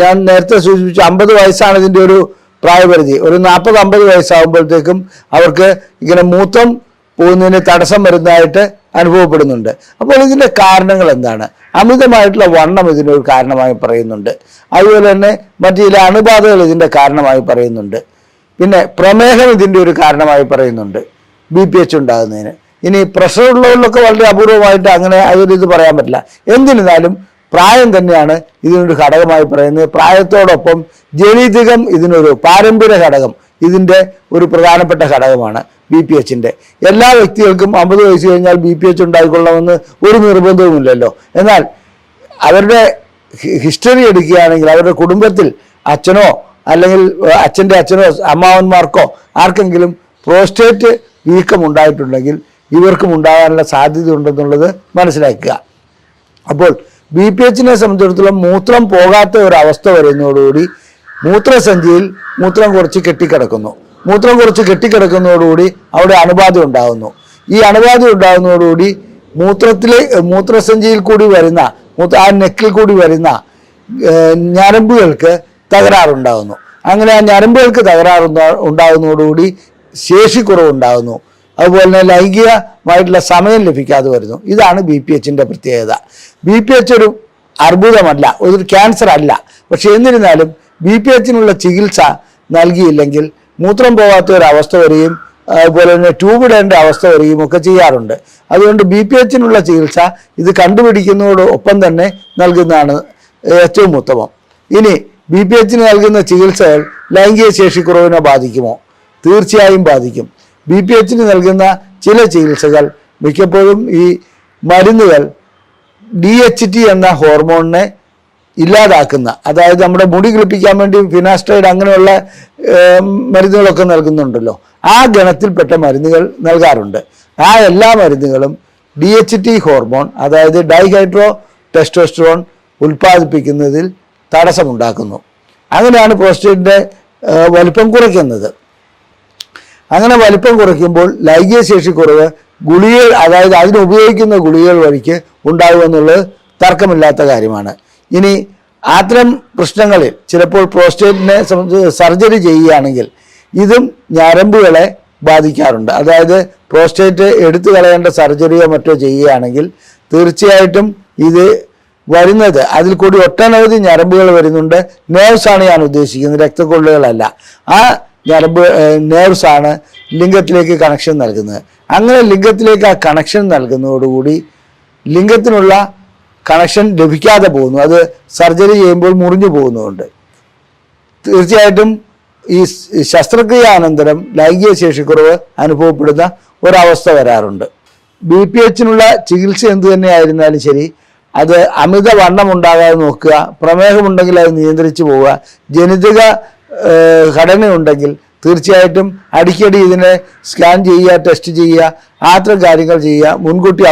ഞാൻ നേരത്തെ സൂചിപ്പിച്ചു 50 വയസ്സാണ് ഇതിൻ്റെ ഒരു പ്രായപരിധി. ഒരു 40-50 വയസ്സാകുമ്പോഴത്തേക്കും അവർക്ക് ഇങ്ങനെ മൂത്രം പോകുന്നതിന് തടസ്സം വരുന്നതായിട്ട് അനുഭവപ്പെടുന്നുണ്ട്. അപ്പോൾ ഇതിൻ്റെ കാരണങ്ങൾ എന്താണ്? അമിതമായിട്ടുള്ള വണ്ണം ഇതിനൊരു കാരണമായി പറയുന്നുണ്ട്. അതുപോലെ തന്നെ മറ്റു ചില അണുബാധകൾ ഇതിൻ്റെ കാരണമായി പറയുന്നുണ്ട്. പിന്നെ പ്രമേഹം ഇതിൻ്റെ ഒരു കാരണമായി പറയുന്നുണ്ട് BPH ഉണ്ടാകുന്നതിന്. ഇനി പ്രഷർ ഉള്ളവരിലൊക്കെ വളരെ അപൂർവമായിട്ട് അങ്ങനെ അതൊരിത് പറയാൻ പറ്റില്ല. എന്നിരുന്നാലും പ്രായം തന്നെയാണ് ഇതിനൊരു ഘടകമായി പറയുന്നത്. പ്രായത്തോടൊപ്പം ജനിതകം ഇതിനൊരു പാരമ്പര്യ ഘടകം ഇതിൻ്റെ ഒരു പ്രധാനപ്പെട്ട ഘടകമാണ് BPHൻ്റെ. എല്ലാ വ്യക്തികൾക്കും 50 വയസ്സ് കഴിഞ്ഞാൽ BPH ഉണ്ടായിക്കൊള്ളണമെന്ന് ഒരു നിർബന്ധവുമില്ലല്ലോ. എന്നാൽ അവരുടെ ഹിസ്റ്ററി എടുക്കുകയാണെങ്കിൽ അവരുടെ കുടുംബത്തിൽ അച്ഛനോ അല്ലെങ്കിൽ അച്ഛൻ്റെ അച്ഛനോ അമ്മാവന്മാർക്കോ ആർക്കെങ്കിലും പ്രോസ്റ്റേറ്റ് വീക്കം ഉണ്ടായിട്ടുണ്ടെങ്കിൽ ഇവർക്കും ഉണ്ടാകാനുള്ള സാധ്യത ഉണ്ടെന്നുള്ളത് മനസ്സിലാക്കുക. അപ്പോൾ BPHനെ സംബന്ധിച്ചിടത്തോളം മൂത്രം പോകാത്ത ഒരവസ്ഥ വരുന്നതോടുകൂടി മൂത്രസഞ്ചിയിൽ മൂത്രം കുറച്ച് കെട്ടിക്കിടക്കുന്നു. മൂത്രം കുറച്ച് കെട്ടിക്കിടക്കുന്നതോടുകൂടി അവിടെ അണുബാധ ഉണ്ടാകുന്നു. ഈ അണുബാധ ഉണ്ടാകുന്നതോടുകൂടി മൂത്രസഞ്ചിയിൽ കൂടി വരുന്ന ആ നെക്കിൽ കൂടി വരുന്ന ഞരമ്പുകൾക്ക് തകരാറുണ്ടാകുന്നു. അങ്ങനെ ആ ഞരമ്പുകൾക്ക് ഉണ്ടാകുന്നതോടുകൂടി ശേഷിക്കുറവുണ്ടാകുന്നു. അതുപോലെ തന്നെ ലൈംഗികമായിട്ടുള്ള സമയം ലഭിക്കാതെ വരുന്നു. ഇതാണ് BPHൻ്റെ പ്രത്യേകത. BPH ഒരു അർബുദമല്ല, ഒരു ക്യാൻസർ അല്ല. പക്ഷെ എന്നിരുന്നാലും BPHനുള്ള ചികിത്സ നൽകിയില്ലെങ്കിൽ മൂത്രം പോകാത്ത ഒരവസ്ഥ വരികയും അതുപോലെ തന്നെ ട്യൂബ് ഇടേണ്ട അവസ്ഥ വരികയും ഒക്കെ ചെയ്യാറുണ്ട്. അതുകൊണ്ട് BPHനുള്ള ചികിത്സ ഇത് കണ്ടുപിടിക്കുന്നതോടൊപ്പം തന്നെ നൽകുന്നതാണ് ഏറ്റവും ഉത്തമം. ഇനി BPHന് നൽകുന്ന ചികിത്സകൾ ലൈംഗിക ശേഷിക്കുറവിനെ ബാധിക്കുമോ? തീർച്ചയായും ബാധിക്കും. BPHന് നൽകുന്ന ചില ചികിത്സകൾ മിക്കപ്പോഴും ഈ മരുന്നുകൾ DHT എന്ന ഹോർമോണിനെ ഇല്ലാതാക്കുന്ന, അതായത് നമ്മുടെ മുടി കിളിപ്പിക്കാൻ വേണ്ടി ഫിനാസ്റ്റൈഡ് അങ്ങനെയുള്ള മരുന്നുകളൊക്കെ നൽകുന്നുണ്ടല്ലോ, ആ ഗണത്തിൽപ്പെട്ട മരുന്നുകൾ നൽകാറുണ്ട്. ആ എല്ലാ മരുന്നുകളും DHT ഹോർമോൺ അതായത് ഡൈഹൈഡ്രോ ടെസ്റ്റോസ്റ്ററോൺ ഉൽപ്പാദിപ്പിക്കുന്നതിൽ തടസ്സമുണ്ടാക്കുന്നു. അങ്ങനെയാണ് പ്രോസ്റ്റേറ്റിൻ്റെ വലിപ്പം കുറയ്ക്കുന്നത്. അങ്ങനെ വലിപ്പം കുറയ്ക്കുമ്പോൾ ലൈംഗിക ശേഷിക്കുറവ് ഗുളികകൾ, അതായത് അതിനുപയോഗിക്കുന്ന ഗുളികകൾ വഴിക്ക് ഉണ്ടാകുമെന്നുള്ളത് തർക്കമില്ലാത്ത കാര്യമാണ്. ഇനി അത്തരം പ്രശ്നങ്ങളിൽ ചിലപ്പോൾ പ്രോസ്റ്റേറ്റിനെ സംബന്ധിച്ച് സർജറി ചെയ്യുകയാണെങ്കിൽ ഇതും ഞരമ്പുകളെ ബാധിക്കാറുണ്ട്. അതായത് പ്രോസ്റ്റേറ്റ് എടുത്തു കളയേണ്ട സർജറിയോ മറ്റോ ചെയ്യുകയാണെങ്കിൽ തീർച്ചയായിട്ടും ഇത് വരുന്നത് അതിൽ കൂടി ഒട്ടനവധി ഞരമ്പുകൾ വരുന്നുണ്ട്. നേഴ്സാണ് ഞാൻ ഉദ്ദേശിക്കുന്നത്, രക്തക്കൊള്ളുകളല്ല. ആ നേഴ്സാണ് ലിംഗത്തിലേക്ക് കണക്ഷൻ നൽകുന്നത്. അങ്ങനെ ലിംഗത്തിലേക്ക് ആ കണക്ഷൻ നൽകുന്നതോടുകൂടി ലിംഗത്തിനുള്ള കണക്ഷൻ ലഭിക്കാതെ പോകുന്നു. അത് സർജറി ചെയ്യുമ്പോൾ മുറിഞ്ഞു പോകുന്നുണ്ട്. തീർച്ചയായിട്ടും ഈ ശസ്ത്രക്രിയാനന്തരം ലൈംഗിക ശേഷിക്കുറവ് അനുഭവപ്പെടുന്ന ഒരവസ്ഥ വരാറുണ്ട്. BPHനുള്ള ചികിത്സ എന്തു തന്നെയായിരുന്നാലും ശരി, അത് അമിത വണ്ണം ഉണ്ടാകാതെ നോക്കുക, പ്രമേഹമുണ്ടെങ്കിൽ അത് നിയന്ത്രിച്ചു പോവുക, ജനിതക ഘടനയുണ്ടെങ്കിൽ തീർച്ചയായിട്ടും അടിക്കടി ഇതിനെ സ്കാൻ ചെയ്യുക, ടെസ്റ്റ് ചെയ്യുക, അത്തരം കാര്യങ്ങൾ ചെയ്യുക, മുൻകൂട്ടി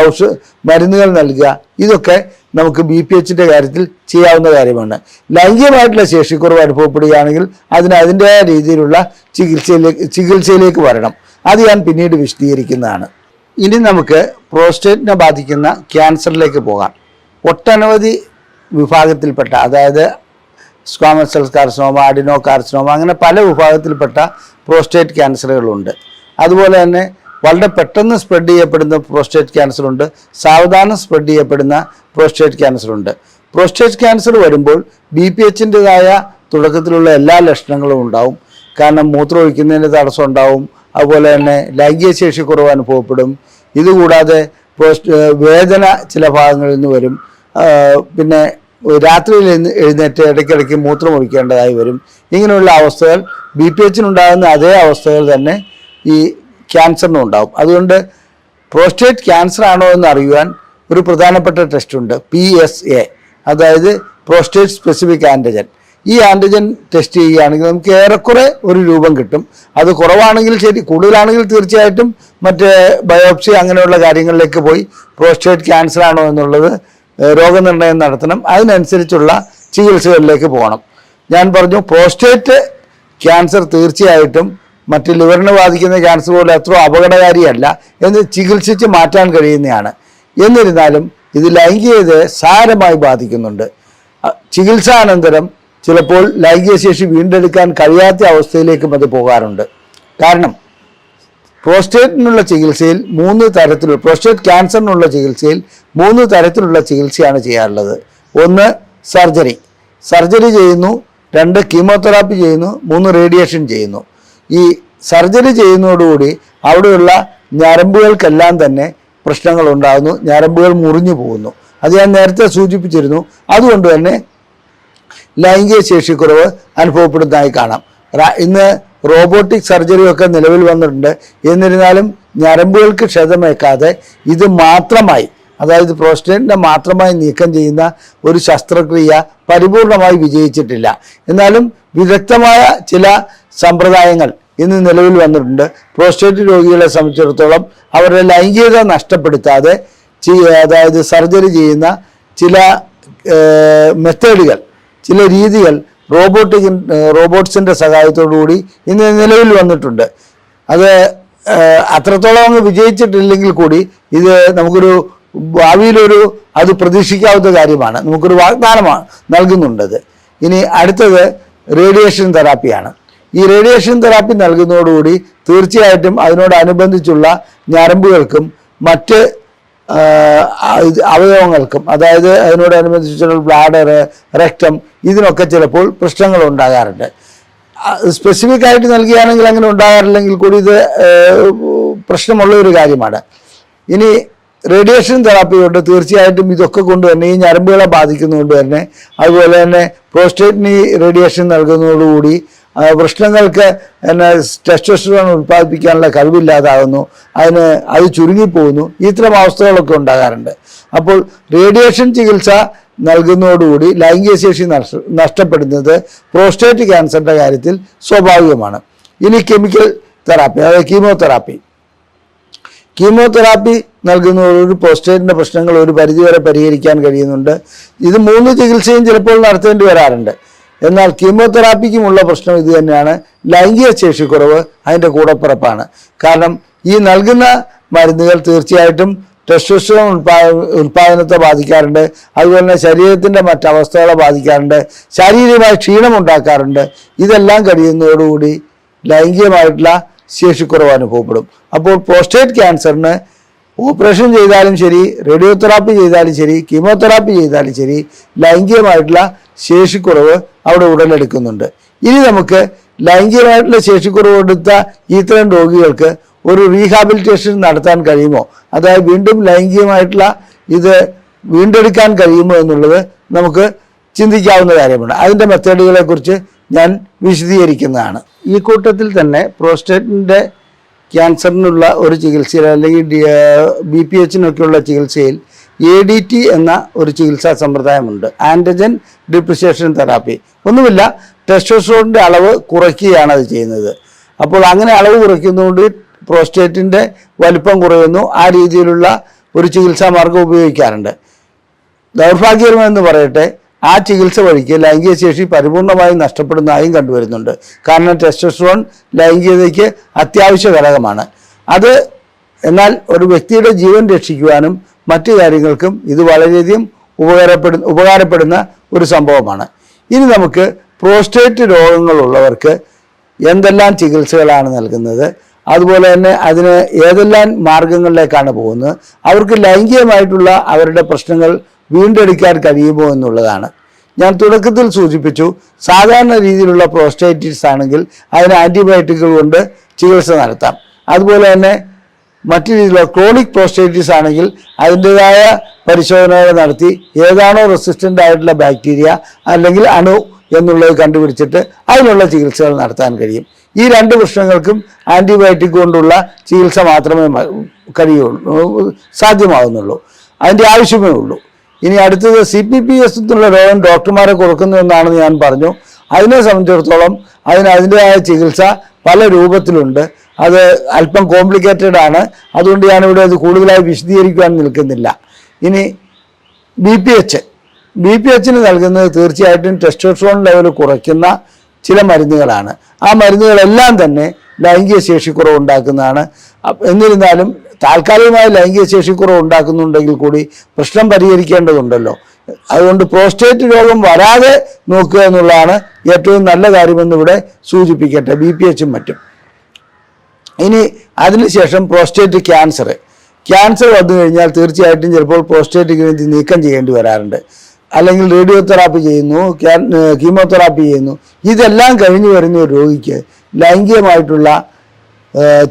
മരുന്നുകൾ നൽകുക. ഇതൊക്കെ നമുക്ക് BPHൻ്റെ കാര്യത്തിൽ ചെയ്യാവുന്ന കാര്യമാണ്. ലൈംഗികമായിട്ടുള്ള ശേഷിക്കുറവ് അനുഭവപ്പെടുകയാണെങ്കിൽ അതിൻ്റെതായ രീതിയിലുള്ള ചികിത്സയിലേക്ക് വരണം. അത് ഞാൻ പിന്നീട് വിശദീകരിക്കുന്നതാണ്. ഇനി നമുക്ക് പ്രോസ്റ്റേറ്റിനെ ബാധിക്കുന്ന ക്യാൻസറിലേക്ക് പോകാം. ഒട്ടനവധി വിഭാഗത്തിൽപ്പെട്ട, അതായത് squamous cell carcinoma, adeno carcinoma, അങ്ങനെ പല വിഭാഗത്തിൽപ്പെട്ട പ്രോസ്റ്റേറ്റ് ക്യാൻസറുകളുണ്ട്. അതുപോലെ തന്നെ വളരെ പെട്ടെന്ന് സ്പ്രെഡ് ചെയ്യപ്പെടുന്ന പ്രോസ്റ്റേറ്റ് ക്യാൻസർ ഉണ്ട്, സാവധാനം സ്പ്രെഡ് ചെയ്യപ്പെടുന്ന പ്രോസ്റ്റേറ്റ് ക്യാൻസർ ഉണ്ട്. പ്രോസ്റ്റേറ്റ് ക്യാൻസർ വരുമ്പോൾ BPHൻ്റെതായ തുടക്കത്തിലുള്ള എല്ലാ ലക്ഷണങ്ങളും ഉണ്ടാവും. കാരണം മൂത്രം ഒഴിക്കുന്നതിന് തടസ്സം ഉണ്ടാവും, അതുപോലെ തന്നെ ലൈംഗിക ശേഷി കുറവ് അനുഭവപ്പെടും. ഇതുകൂടാതെ വേദന ചില ഭാഗങ്ങളിൽ നിന്ന് വരും. പിന്നെ രാത്രിയിൽ എഴുന്നേറ്റ് ഇടയ്ക്കിടയ്ക്ക് മൂത്രം ഒഴിക്കേണ്ടതായി വരും. ഇങ്ങനെയുള്ള അവസ്ഥകൾ BPHനുണ്ടാകുന്ന അതേ അവസ്ഥകൾ തന്നെ ഈ ക്യാൻസറിനും ഉണ്ടാകും. അതുകൊണ്ട് പ്രോസ്റ്റേറ്റ് ക്യാൻസർ ആണോ എന്ന് അറിയുവാൻ ഒരു പ്രധാനപ്പെട്ട ടെസ്റ്റ് ഉണ്ട്, PSA, അതായത് പ്രോസ്റ്റേറ്റ് സ്പെസിഫിക് ആൻറ്റിജൻ. ഈ ആൻറ്റിജൻ ടെസ്റ്റ് ചെയ്യുകയാണെങ്കിൽ നമുക്ക് ഏറെക്കുറെ ഒരു രൂപം കിട്ടും. അത് കുറവാണെങ്കിൽ ശരി, കൂടുതലാണെങ്കിൽ തീർച്ചയായിട്ടും മറ്റേ ബയോപ്സി അങ്ങനെയുള്ള കാര്യങ്ങളിലേക്ക് പോയി പ്രോസ്റ്റേറ്റ് ക്യാൻസർ ആണോ എന്നുള്ളത് രോഗനിർണയം നടത്തണം. അതിനനുസരിച്ചുള്ള ചികിത്സകളിലേക്ക് പോകണം. ഞാൻ പറഞ്ഞു പ്രോസ്റ്റേറ്റ് ക്യാൻസർ തീർച്ചയായിട്ടും മറ്റ് ലിവറിനെ ബാധിക്കുന്ന ക്യാൻസർ പോലെ അത്ര അപകടകാരിയല്ല എന്ന് ചികിത്സിച്ച് മാറ്റാൻ കഴിയുന്നതാണ്. എന്നിരുന്നാലും ഇത് ലൈംഗികതയെ സാരമായി ബാധിക്കുന്നുണ്ട്. ചികിത്സാനന്തരം ചിലപ്പോൾ ലൈംഗിക ശേഷി വീണ്ടെടുക്കാൻ കഴിയാത്ത അവസ്ഥയിലേക്കും അത് പോകാറുണ്ട്. കാരണം പ്രോസ്റ്റേറ്റിനുള്ള ചികിത്സയിൽ 3 തരത്തിലുള്ള, പ്രോസ്റ്റേറ്റ് ക്യാൻസറിനുള്ള ചികിത്സയിൽ 3 തരത്തിലുള്ള ചികിത്സയാണ് ചെയ്യാറുള്ളത്. 1 സർജറി ചെയ്യുന്നു, 2 കീമോതെറാപ്പി ചെയ്യുന്നു, 3 റേഡിയേഷൻ ചെയ്യുന്നു. ഈ സർജറി ചെയ്യുന്നതോടുകൂടി അവിടെയുള്ള ഞരമ്പുകൾക്കെല്ലാം തന്നെ പ്രശ്നങ്ങൾ ഉണ്ടാകുന്നു, ഞരമ്പുകൾ മുറിഞ്ഞു പോകുന്നു. അത് ഞാൻ നേരത്തെ സൂചിപ്പിച്ചിരുന്നു. അതുകൊണ്ട് തന്നെ ലൈംഗിക ശേഷിക്കുറവ് അനുഭവപ്പെടുന്നതായി കാണാം. ഇന്ന് റോബോട്ടിക് സർജറിയൊക്കെ നിലവിൽ വന്നിട്ടുണ്ട്. എന്നിരുന്നാലും ഞരമ്പുകൾക്ക് ക്ഷതമേക്കാതെ ഇത് മാത്രമായി, അതായത് പ്രോസ്റ്റേറ്റിനെ മാത്രമായി നീക്കം ചെയ്യുന്ന ഒരു ശസ്ത്രക്രിയ പരിപൂർണമായി വിജയിച്ചിട്ടില്ല. എന്നാലും വിദഗ്ധമായ ചില സമ്പ്രദായങ്ങൾ ഇന്ന് നിലവിൽ വന്നിട്ടുണ്ട്. പ്രോസ്റ്റേറ്റ് രോഗികളെ സംബന്ധിച്ചിടത്തോളം അവരുടെ ലൈംഗികത നഷ്ടപ്പെടുത്താതെ അതായത് സർജറി ചെയ്യുന്ന ചില മെത്തേഡുകൾ, ചില രീതികൾ റോബോട്ട്സിൻ്റെ സഹായത്തോടുകൂടി ഇന്ന് നിലവിൽ വന്നിട്ടുണ്ട്. അത് അത്രത്തോളം അങ്ങ് വിജയിച്ചിട്ടില്ലെങ്കിൽ കൂടി ഇത് നമുക്കൊരു ഭാവിയിലൊരു അത് പ്രതീക്ഷിക്കാവുന്ന കാര്യമാണ്. നമുക്കൊരു വാഗ്ദാനമാണ് നൽകുന്നുണ്ടത്. ഇനി അടുത്തത് റേഡിയേഷൻ തെറാപ്പിയാണ്. ഈ റേഡിയേഷൻ തെറാപ്പി നൽകുന്നതോടുകൂടി തീർച്ചയായിട്ടും അതിനോടനുബന്ധിച്ചുള്ള ഞരമ്പുകൾക്കും മറ്റ് അവയവങ്ങൾക്കും, അതായത് അതിനോടനുബന്ധിച്ചുള്ള ബ്ലാഡർ, റെക്ടം, ഇതിനൊക്കെ ചിലപ്പോൾ പ്രശ്നങ്ങൾ ഉണ്ടാകാറുണ്ട്. സ്പെസിഫിക് ആയിട്ട് നൽകുകയാണെങ്കിൽ അങ്ങനെ ഉണ്ടാകാറില്ലെങ്കിൽ കൂടി ഇത് പ്രശ്നമുള്ള ഒരു കാര്യമാണ്. ഇനി റേഡിയേഷൻ തെറാപ്പി കൊണ്ട് തീർച്ചയായിട്ടും ഇതൊക്കെ കൊണ്ട് തന്നെ ഈ ഞരമ്പുകളെ ബാധിക്കുന്നതുകൊണ്ട് തന്നെ, അതുപോലെ തന്നെ പ്രോസ്റ്റേറ്റിന് റേഡിയേഷൻ നൽകുന്നതോടുകൂടി വൃഷ്ണങ്ങൾക്ക് ടെസ്റ്റോസ്റ്ററോൺ ഉൽപ്പാദിപ്പിക്കാനുള്ള കഴിവില്ലാതാകുന്നു, അത് ചുരുങ്ങിപ്പോകുന്നു. ഇത്തരം അവസ്ഥകളൊക്കെ ഉണ്ടാകാറുണ്ട്. അപ്പോൾ റേഡിയേഷൻ ചികിത്സ നൽകുന്നതോടുകൂടി ലൈംഗിക ശേഷി നഷ്ടപ്പെടുന്നത് പ്രോസ്റ്റേറ്റ് ക്യാൻസറിൻ്റെ കാര്യത്തിൽ സ്വാഭാവികമാണ്. ഇനി കെമിക്കൽ തെറാപ്പി, അതായത് കീമോതെറാപ്പി നൽകുന്നതോടുകൂടി പ്രോസ്റ്റേറ്റിൻ്റെ പ്രശ്നങ്ങൾ ഒരു പരിധിവരെ പരിഹരിക്കാൻ കഴിയുന്നുണ്ട്. ഇത് 3 ചികിത്സയും ചിലപ്പോൾ നടത്തേണ്ടി വരാറുണ്ട്. എന്നാൽ കീമോതെറാപ്പിക്കുമുള്ള പ്രശ്നം ഇത് തന്നെയാണ്, ലൈംഗിക ശേഷിക്കുറവ് അതിൻ്റെ കൂടപ്പിറപ്പാണ്. കാരണം ഈ നൽകുന്ന മരുന്നുകൾ തീർച്ചയായിട്ടും ടെസ്റ്റോസ്റ്ററോൺ ഉൽപ്പാദനത്തെ ബാധിക്കാറുണ്ട്, അതുപോലെ തന്നെ ശരീരത്തിൻ്റെ മറ്റവസ്ഥകളെ ബാധിക്കാറുണ്ട്, ശാരീരികമായ ക്ഷീണമുണ്ടാക്കാറുണ്ട്. ഇതെല്ലാം കഴിയുന്നതോടുകൂടി ലൈംഗികമായിട്ടുള്ള ശേഷിക്കുറവ് അനുഭവപ്പെടും. അപ്പോൾ പ്രോസ്റ്റേറ്റ് ക്യാൻസറിന് ഓപ്പറേഷൻ ചെയ്താലും ശരി, റേഡിയോതെറാപ്പി ചെയ്താലും ശരി, കീമോതെറാപ്പി ചെയ്താലും ശരി, ലൈംഗികമായിട്ടുള്ള ശേഷിക്കുറവ് അവിടെ ഉടലെടുക്കുന്നുണ്ട്. ഇനി നമുക്ക് ലൈംഗികമായിട്ടുള്ള ശേഷിക്കുറവ് എടുത്ത ഇത്തരം രോഗികൾക്ക് ഒരു റീഹാബിലിറ്റേഷൻ നടത്താൻ കഴിയുമോ, അതായത് വീണ്ടും ലൈംഗികമായിട്ടുള്ള ഇത് വീണ്ടെടുക്കാൻ കഴിയുമോ എന്നുള്ളത് നമുക്ക് ചിന്തിക്കാവുന്ന കാര്യമാണ്. അതിൻ്റെ മെത്തേഡുകളെക്കുറിച്ച് ഞാൻ വിശദീകരിക്കുന്നതാണ്. ഈ കൂട്ടത്തിൽ തന്നെ പ്രോസ്റ്റേറ്റിൻ്റെ ക്യാൻസറിനുള്ള ഒരു ചികിത്സയിൽ, അല്ലെങ്കിൽ BPHനൊക്കെയുള്ള ചികിത്സയിൽ ADT എന്ന ഒരു ചികിത്സാ സമ്പ്രദായമുണ്ട്, ആൻറ്റിജൻ ഡിപ്രിസിയേഷൻ തെറാപ്പി. ഒന്നുമില്ല, ടെസ്റ്റോസ്റ്ററോണിൻ്റെ അളവ് കുറയ്ക്കുകയാണ് അത് ചെയ്യുന്നത്. അപ്പോൾ അങ്ങനെ അളവ് കുറയ്ക്കുന്നതുകൊണ്ട് പ്രോസ്റ്റേറ്റിൻ്റെ വലിപ്പം കുറയുന്നു. ആ രീതിയിലുള്ള ഒരു ചികിത്സാ മാർഗം ഉപയോഗിക്കാറുണ്ട്. ദൗർഭാഗ്യകരമെന്ന് പറയട്ടെ, ആ ചികിത്സ വഴിക്ക് ലൈംഗിക ശേഷി പരിപൂർണമായും നഷ്ടപ്പെടുന്നതായും കണ്ടുവരുന്നുണ്ട്. കാരണം ടെസ്റ്റോസ്റ്ററോൺ ലൈംഗികതയ്ക്ക് അത്യാവശ്യ ഘടകമാണ്. എന്നാൽ ഒരു വ്യക്തിയുടെ ജീവൻ രക്ഷിക്കുവാനും മറ്റു കാര്യങ്ങൾക്കും ഇത് വളരെയധികം ഉപകാരപ്പെടുന്ന ഒരു സംഭവമാണ്. ഇനി നമുക്ക് പ്രോസ്റ്റേറ്റ് രോഗങ്ങളുള്ളവർക്ക് എന്തെല്ലാം ചികിത്സകളാണ് നൽകുന്നത്, അതുപോലെ തന്നെ അതിന് ഏതെല്ലാം മാർഗങ്ങളിലേക്കാണ് പോകുന്നത്, അവർക്ക് ലൈംഗികമായിട്ടുള്ള അവരുടെ പ്രശ്നങ്ങൾ വീണ്ടെടുക്കാൻ കഴിയുമോ എന്നുള്ളതാണ്. ഞാൻ തുടക്കത്തിൽ സൂചിപ്പിച്ചു, സാധാരണ രീതിയിലുള്ള പ്രോസ്റ്റേറ്റിസ് ആണെങ്കിൽ അതിന് ആൻറ്റിബയോട്ടിക്കുകൾ കൊണ്ട് ചികിത്സ നടത്താം. അതുപോലെ തന്നെ മറ്റു രീതിയിലുള്ള ക്രോണിക് പ്രോസ്റ്റേറ്റിസ് ആണെങ്കിൽ അതിൻ്റെതായ പരിശോധനകൾ നടത്തി ഏതാണോ റെസിസ്റ്റൻ്റ് ആയിട്ടുള്ള ബാക്ടീരിയ അല്ലെങ്കിൽ അണു എന്നുള്ളത് കണ്ടുപിടിച്ചിട്ട് അതിനുള്ള ചികിത്സകൾ നടത്താൻ കഴിയും. ഈ രണ്ട് പ്രശ്നങ്ങൾക്കും ആൻറ്റിബയോട്ടിക് കൊണ്ടുള്ള ചികിത്സ മാത്രമേ സാധ്യമാകുന്നുള്ളൂ, അതിൻ്റെ ആവശ്യമേ ഉള്ളൂ. ഇനി അടുത്തത് CPPS എന്നുള്ള രോഗം ഡോക്ടർമാരെ കൊടുക്കുന്നു എന്നാണെന്ന് ഞാൻ പറഞ്ഞു. അതിനെ സംബന്ധിച്ചിടത്തോളം അതിൻ്റെതായ ചികിത്സ പല രൂപത്തിലുണ്ട്. അത് അല്പം കോംപ്ലിക്കേറ്റഡ് ആണ്, അതുകൊണ്ട് ഞാനിവിടെ അത് കൂടുതലായി വിശദീകരിക്കാൻ നിൽക്കുന്നില്ല. ഇനി BPH നൽകുന്നത് തീർച്ചയായിട്ടും ടെസ്റ്റോസ്റ്ററോൺ ലെവൽ കുറയ്ക്കുന്ന ചില മരുന്നുകളാണ്. ആ മരുന്നുകളെല്ലാം തന്നെ ലൈംഗിക ശേഷിക്കുറവ് ഉണ്ടാക്കുന്നതാണ്. എന്നിരുന്നാലും താൽക്കാലികമായ ലൈംഗിക ശേഷിക്കുറവ് ഉണ്ടാക്കുന്നുണ്ടെങ്കിൽ കൂടി പ്രശ്നം പരിഹരിക്കേണ്ടതുണ്ടല്ലോ. അതുകൊണ്ട് പ്രോസ്റ്റേറ്റ് രോഗം വരാതെ നോക്കുക എന്നുള്ളതാണ് ഏറ്റവും നല്ല കാര്യമെന്ന് ഇവിടെ സൂചിപ്പിക്കട്ടെ, BPH മറ്റും. ഇനി അതിനുശേഷം പ്രോസ്റ്റേറ്റ് ക്യാൻസർ വന്നു കഴിഞ്ഞാൽ തീർച്ചയായിട്ടും ചിലപ്പോൾ പ്രോസ്റ്റേറ്റ് ഗ്രന്ഥി നീക്കം ചെയ്യേണ്ടി വരാറുണ്ട്. അല്ലെങ്കിൽ റേഡിയോ തെറാപ്പി ചെയ്യുന്നു, കീമോതെറാപ്പി ചെയ്യുന്നു. ഇതെല്ലാം കഴിഞ്ഞു വരുന്ന ഒരു രോഗിക്ക് ലൈംഗികമായിട്ടുള്ള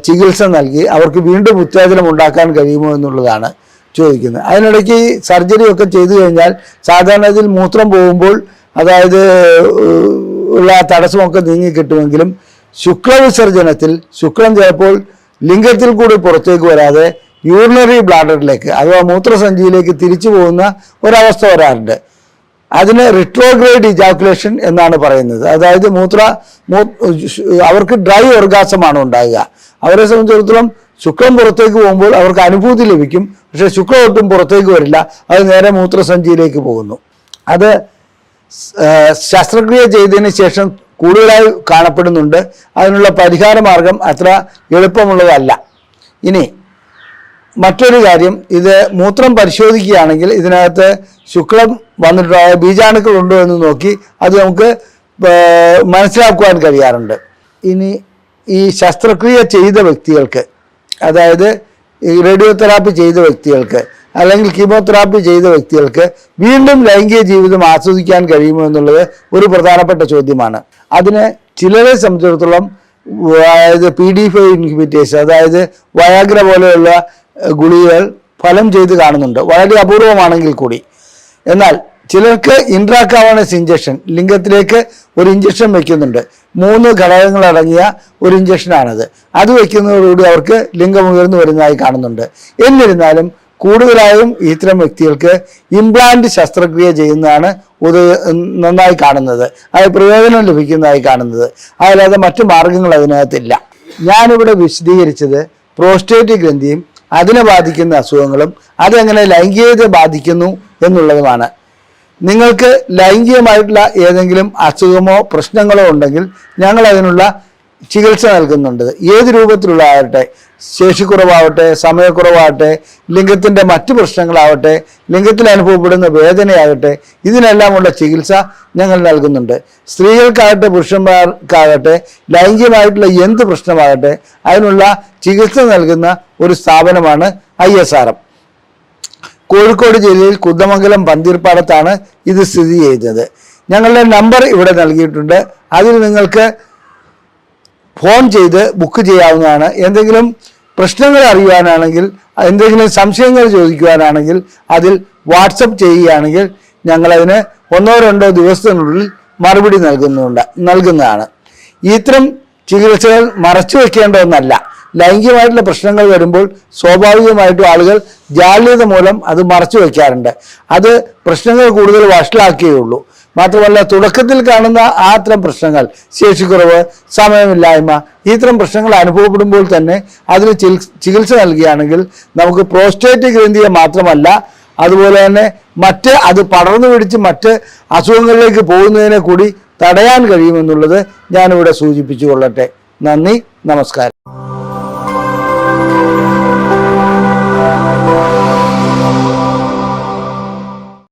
ചികിത്സ നൽകി അവർക്ക് വീണ്ടും ഉത്തേജനം ഉണ്ടാക്കാൻ കഴിയുമോ എന്നുള്ളതാണ് ചോദിക്കുന്നത്. അതിനിടയ്ക്ക് സർജറി ഒക്കെ ചെയ്തു കഴിഞ്ഞാൽ സാധാരണ ഇതിൽ മൂത്രം പോകുമ്പോൾ അതായത് ഉള്ള തടസ്സമൊക്കെ നീങ്ങിക്കിട്ടുമെങ്കിലും ശുക്ലവിസർജനത്തിൽ ശുക്ലം ചിലപ്പോൾ ലിംഗത്തിൽ കൂടി പുറത്തേക്ക് വരാതെ യൂറിനറി ബ്ലാഡറിലേക്ക് അഥവാ മൂത്രസഞ്ചിയിലേക്ക് തിരിച്ചു പോകുന്ന ഒരവസ്ഥ വരാറുണ്ട്. അതിന് റിട്രോഗ്രേഡ് ഇജാക്കുലേഷൻ എന്നാണ് പറയുന്നത്. അതായത് അവർക്ക് ഡ്രൈ ഓർഗാസമാണ് ഉണ്ടാകുക. അവരെ സംബന്ധിച്ചിടത്തോളം ശുക്ലം പുറത്തേക്ക് പോകുമ്പോൾ അവർക്ക് അനുഭൂതി ലഭിക്കും, പക്ഷേ ശുക്ലം ഒട്ടും പുറത്തേക്ക് വരില്ല, അത് നേരെ മൂത്രസഞ്ചിയിലേക്ക് പോകുന്നു. അത് ശസ്ത്രക്രിയ ചെയ്തതിന് ശേഷം കൂടുതലായി കാണപ്പെടുന്നുണ്ട്. അതിനുള്ള പരിഹാര മാർഗം അത്ര എളുപ്പമുള്ളതല്ല. ഇനി മറ്റൊരു കാര്യം, ഇത് മൂത്രം പരിശോധിക്കുകയാണെങ്കിൽ ഇതിനകത്ത് ശുക്ലം വന്നിട്ടുള്ള ബീജാണുക്കൾ ഉണ്ടോ എന്ന് നോക്കി അത് നമുക്ക് മനസ്സിലാക്കുവാൻ കഴിയാറുണ്ട്. ഇനി ഈ ശസ്ത്രക്രിയ ചെയ്ത വ്യക്തികൾക്ക്, അതായത് ഈ റേഡിയോ തെറാപ്പി ചെയ്ത വ്യക്തികൾക്ക് അല്ലെങ്കിൽ കീമോതെറാപ്പി ചെയ്ത വ്യക്തികൾക്ക് വീണ്ടും ലൈംഗിക ജീവിതം ആസ്വദിക്കാൻ കഴിയുമോ എന്നുള്ളത് ഒരു പ്രധാനപ്പെട്ട ചോദ്യമാണ്. അതിന് ചിലരെ സംബന്ധിച്ചിടത്തോളം അതായത് PD5 ഇൻഹിബിറ്റേഴ്സ്, അതായത് വയാഗ്ര പോലെയുള്ള ഗുളികകൾ ഫലം ചെയ്ത് കാണുന്നുണ്ട്, വളരെ അപൂർവമാണെങ്കിൽ കൂടി. എന്നാൽ ചിലർക്ക് ഇൻട്രാകാവണസ് ഇഞ്ചക്ഷൻ, ലിംഗത്തിലേക്ക് ഒരു ഇഞ്ചക്ഷൻ വയ്ക്കുന്നുണ്ട്. 3 ഘടകങ്ങളടങ്ങിയ ഒരു ഇഞ്ചക്ഷനാണത്. അത് വയ്ക്കുന്നതോടുകൂടി അവർക്ക് ലിംഗം ഉയർന്നു വരുന്നതായി കാണുന്നുണ്ട്. എന്നിരുന്നാലും കൂടുതലായും ഇത്തരം വ്യക്തികൾക്ക് ഇംപ്ലാന്റ് ശസ്ത്രക്രിയ ചെയ്യുന്നതാണ് നന്നായി കാണുന്നത്, അത് പ്രയോജനം ലഭിക്കുന്നതായി കാണുന്നത്. അതല്ലാതെ മറ്റു മാർഗങ്ങൾ അതിനകത്തില്ല. ഞാനിവിടെ വിശദീകരിച്ചത് പ്രോസ്റ്റേറ്റ് ഗ്രന്ഥിയും അതിനെ ബാധിക്കുന്ന അസുഖങ്ങളും അതെങ്ങനെ ലൈംഗികതയെ ബാധിക്കുന്നു എന്നുള്ളതുമാണ്. നിങ്ങൾക്ക് ലൈംഗികമായിട്ടുള്ള ഏതെങ്കിലും അസുഖമോ പ്രശ്നങ്ങളോ ഉണ്ടെങ്കിൽ ഞങ്ങൾ അതിനുള്ള ചികിത്സ നൽകുന്നുണ്ട്. ഏത് രൂപത്തിലുള്ള ആവട്ടെ, ശേഷിക്കുറവാവട്ടെ, സമയക്കുറവാവട്ടെ, ലിംഗത്തിൻ്റെ മറ്റു പ്രശ്നങ്ങളാവട്ടെ, ലിംഗത്തിൽ അനുഭവപ്പെടുന്ന വേദനയാകട്ടെ, ഇതിനെല്ലാമുള്ള ചികിത്സ ഞങ്ങൾ നൽകുന്നുണ്ട്. സ്ത്രീകൾക്കാകട്ടെ പുരുഷന്മാർക്കാകട്ടെ ലൈംഗികമായിട്ടുള്ള എന്ത് പ്രശ്നമാകട്ടെ അതിനുള്ള ചികിത്സ നൽകുന്ന ഒരു സ്ഥാപനമാണ് ISRM. കോഴിക്കോട് ജില്ലയിൽ കുന്ദമംഗലം പന്തീർപ്പാടത്താണ് ഇത് സ്ഥിതി ചെയ്യുന്നത്. ഞങ്ങളുടെ നമ്പർ ഇവിടെ നൽകിയിട്ടുണ്ട്. അതിൽ നിങ്ങൾക്ക് ഫോൺ ചെയ്ത് ബുക്ക് ചെയ്യാവുന്നതാണ്. എന്തെങ്കിലും പ്രശ്നങ്ങൾ അറിയുവാനാണെങ്കിൽ, എന്തെങ്കിലും സംശയങ്ങൾ ചോദിക്കുവാനാണെങ്കിൽ അതിൽ വാട്സപ്പ് ചെയ്യുകയാണെങ്കിൽ ഞങ്ങളതിന് 1-2 ദിവസത്തിനുള്ളിൽ മറുപടി നൽകുന്നതാണ്. ഇത്തരം ചികിത്സകൾ മറച്ചു വെക്കേണ്ട ഒന്നല്ല. ലൈംഗികമായിട്ടുള്ള പ്രശ്നങ്ങൾ വരുമ്പോൾ സ്വാഭാവികമായിട്ടും ആളുകൾ ജാള്യത മൂലം അത് മറച്ചു വയ്ക്കാറുണ്ട്. അത് പ്രശ്നങ്ങൾ കൂടുതൽ വഷളാക്കുകയുള്ളൂ. മാത്രമല്ല, തുടക്കത്തിൽ കാണുന്ന അത്തരം പ്രശ്നങ്ങൾ, ശേഷിക്കുറവ്, സമയമില്ലായ്മ, ഇത്തരം പ്രശ്നങ്ങൾ അനുഭവപ്പെടുമ്പോൾ തന്നെ അതിന് ചികിത്സ നൽകുകയാണെങ്കിൽ നമുക്ക് പ്രോസ്റ്റേറ്റ് ഗ്രന്ഥിയെ മാത്രമല്ല അതുപോലെ തന്നെ അത് പടർന്നു പിടിച്ച് മറ്റ് അസുഖങ്ങളിലേക്ക് പോകുന്നതിനെ കൂടി തടയാൻ കഴിയുമെന്നുള്ളത് ഞാനിവിടെ സൂചിപ്പിച്ചു കൊള്ളട്ടെ. നന്ദി, നമസ്കാരം.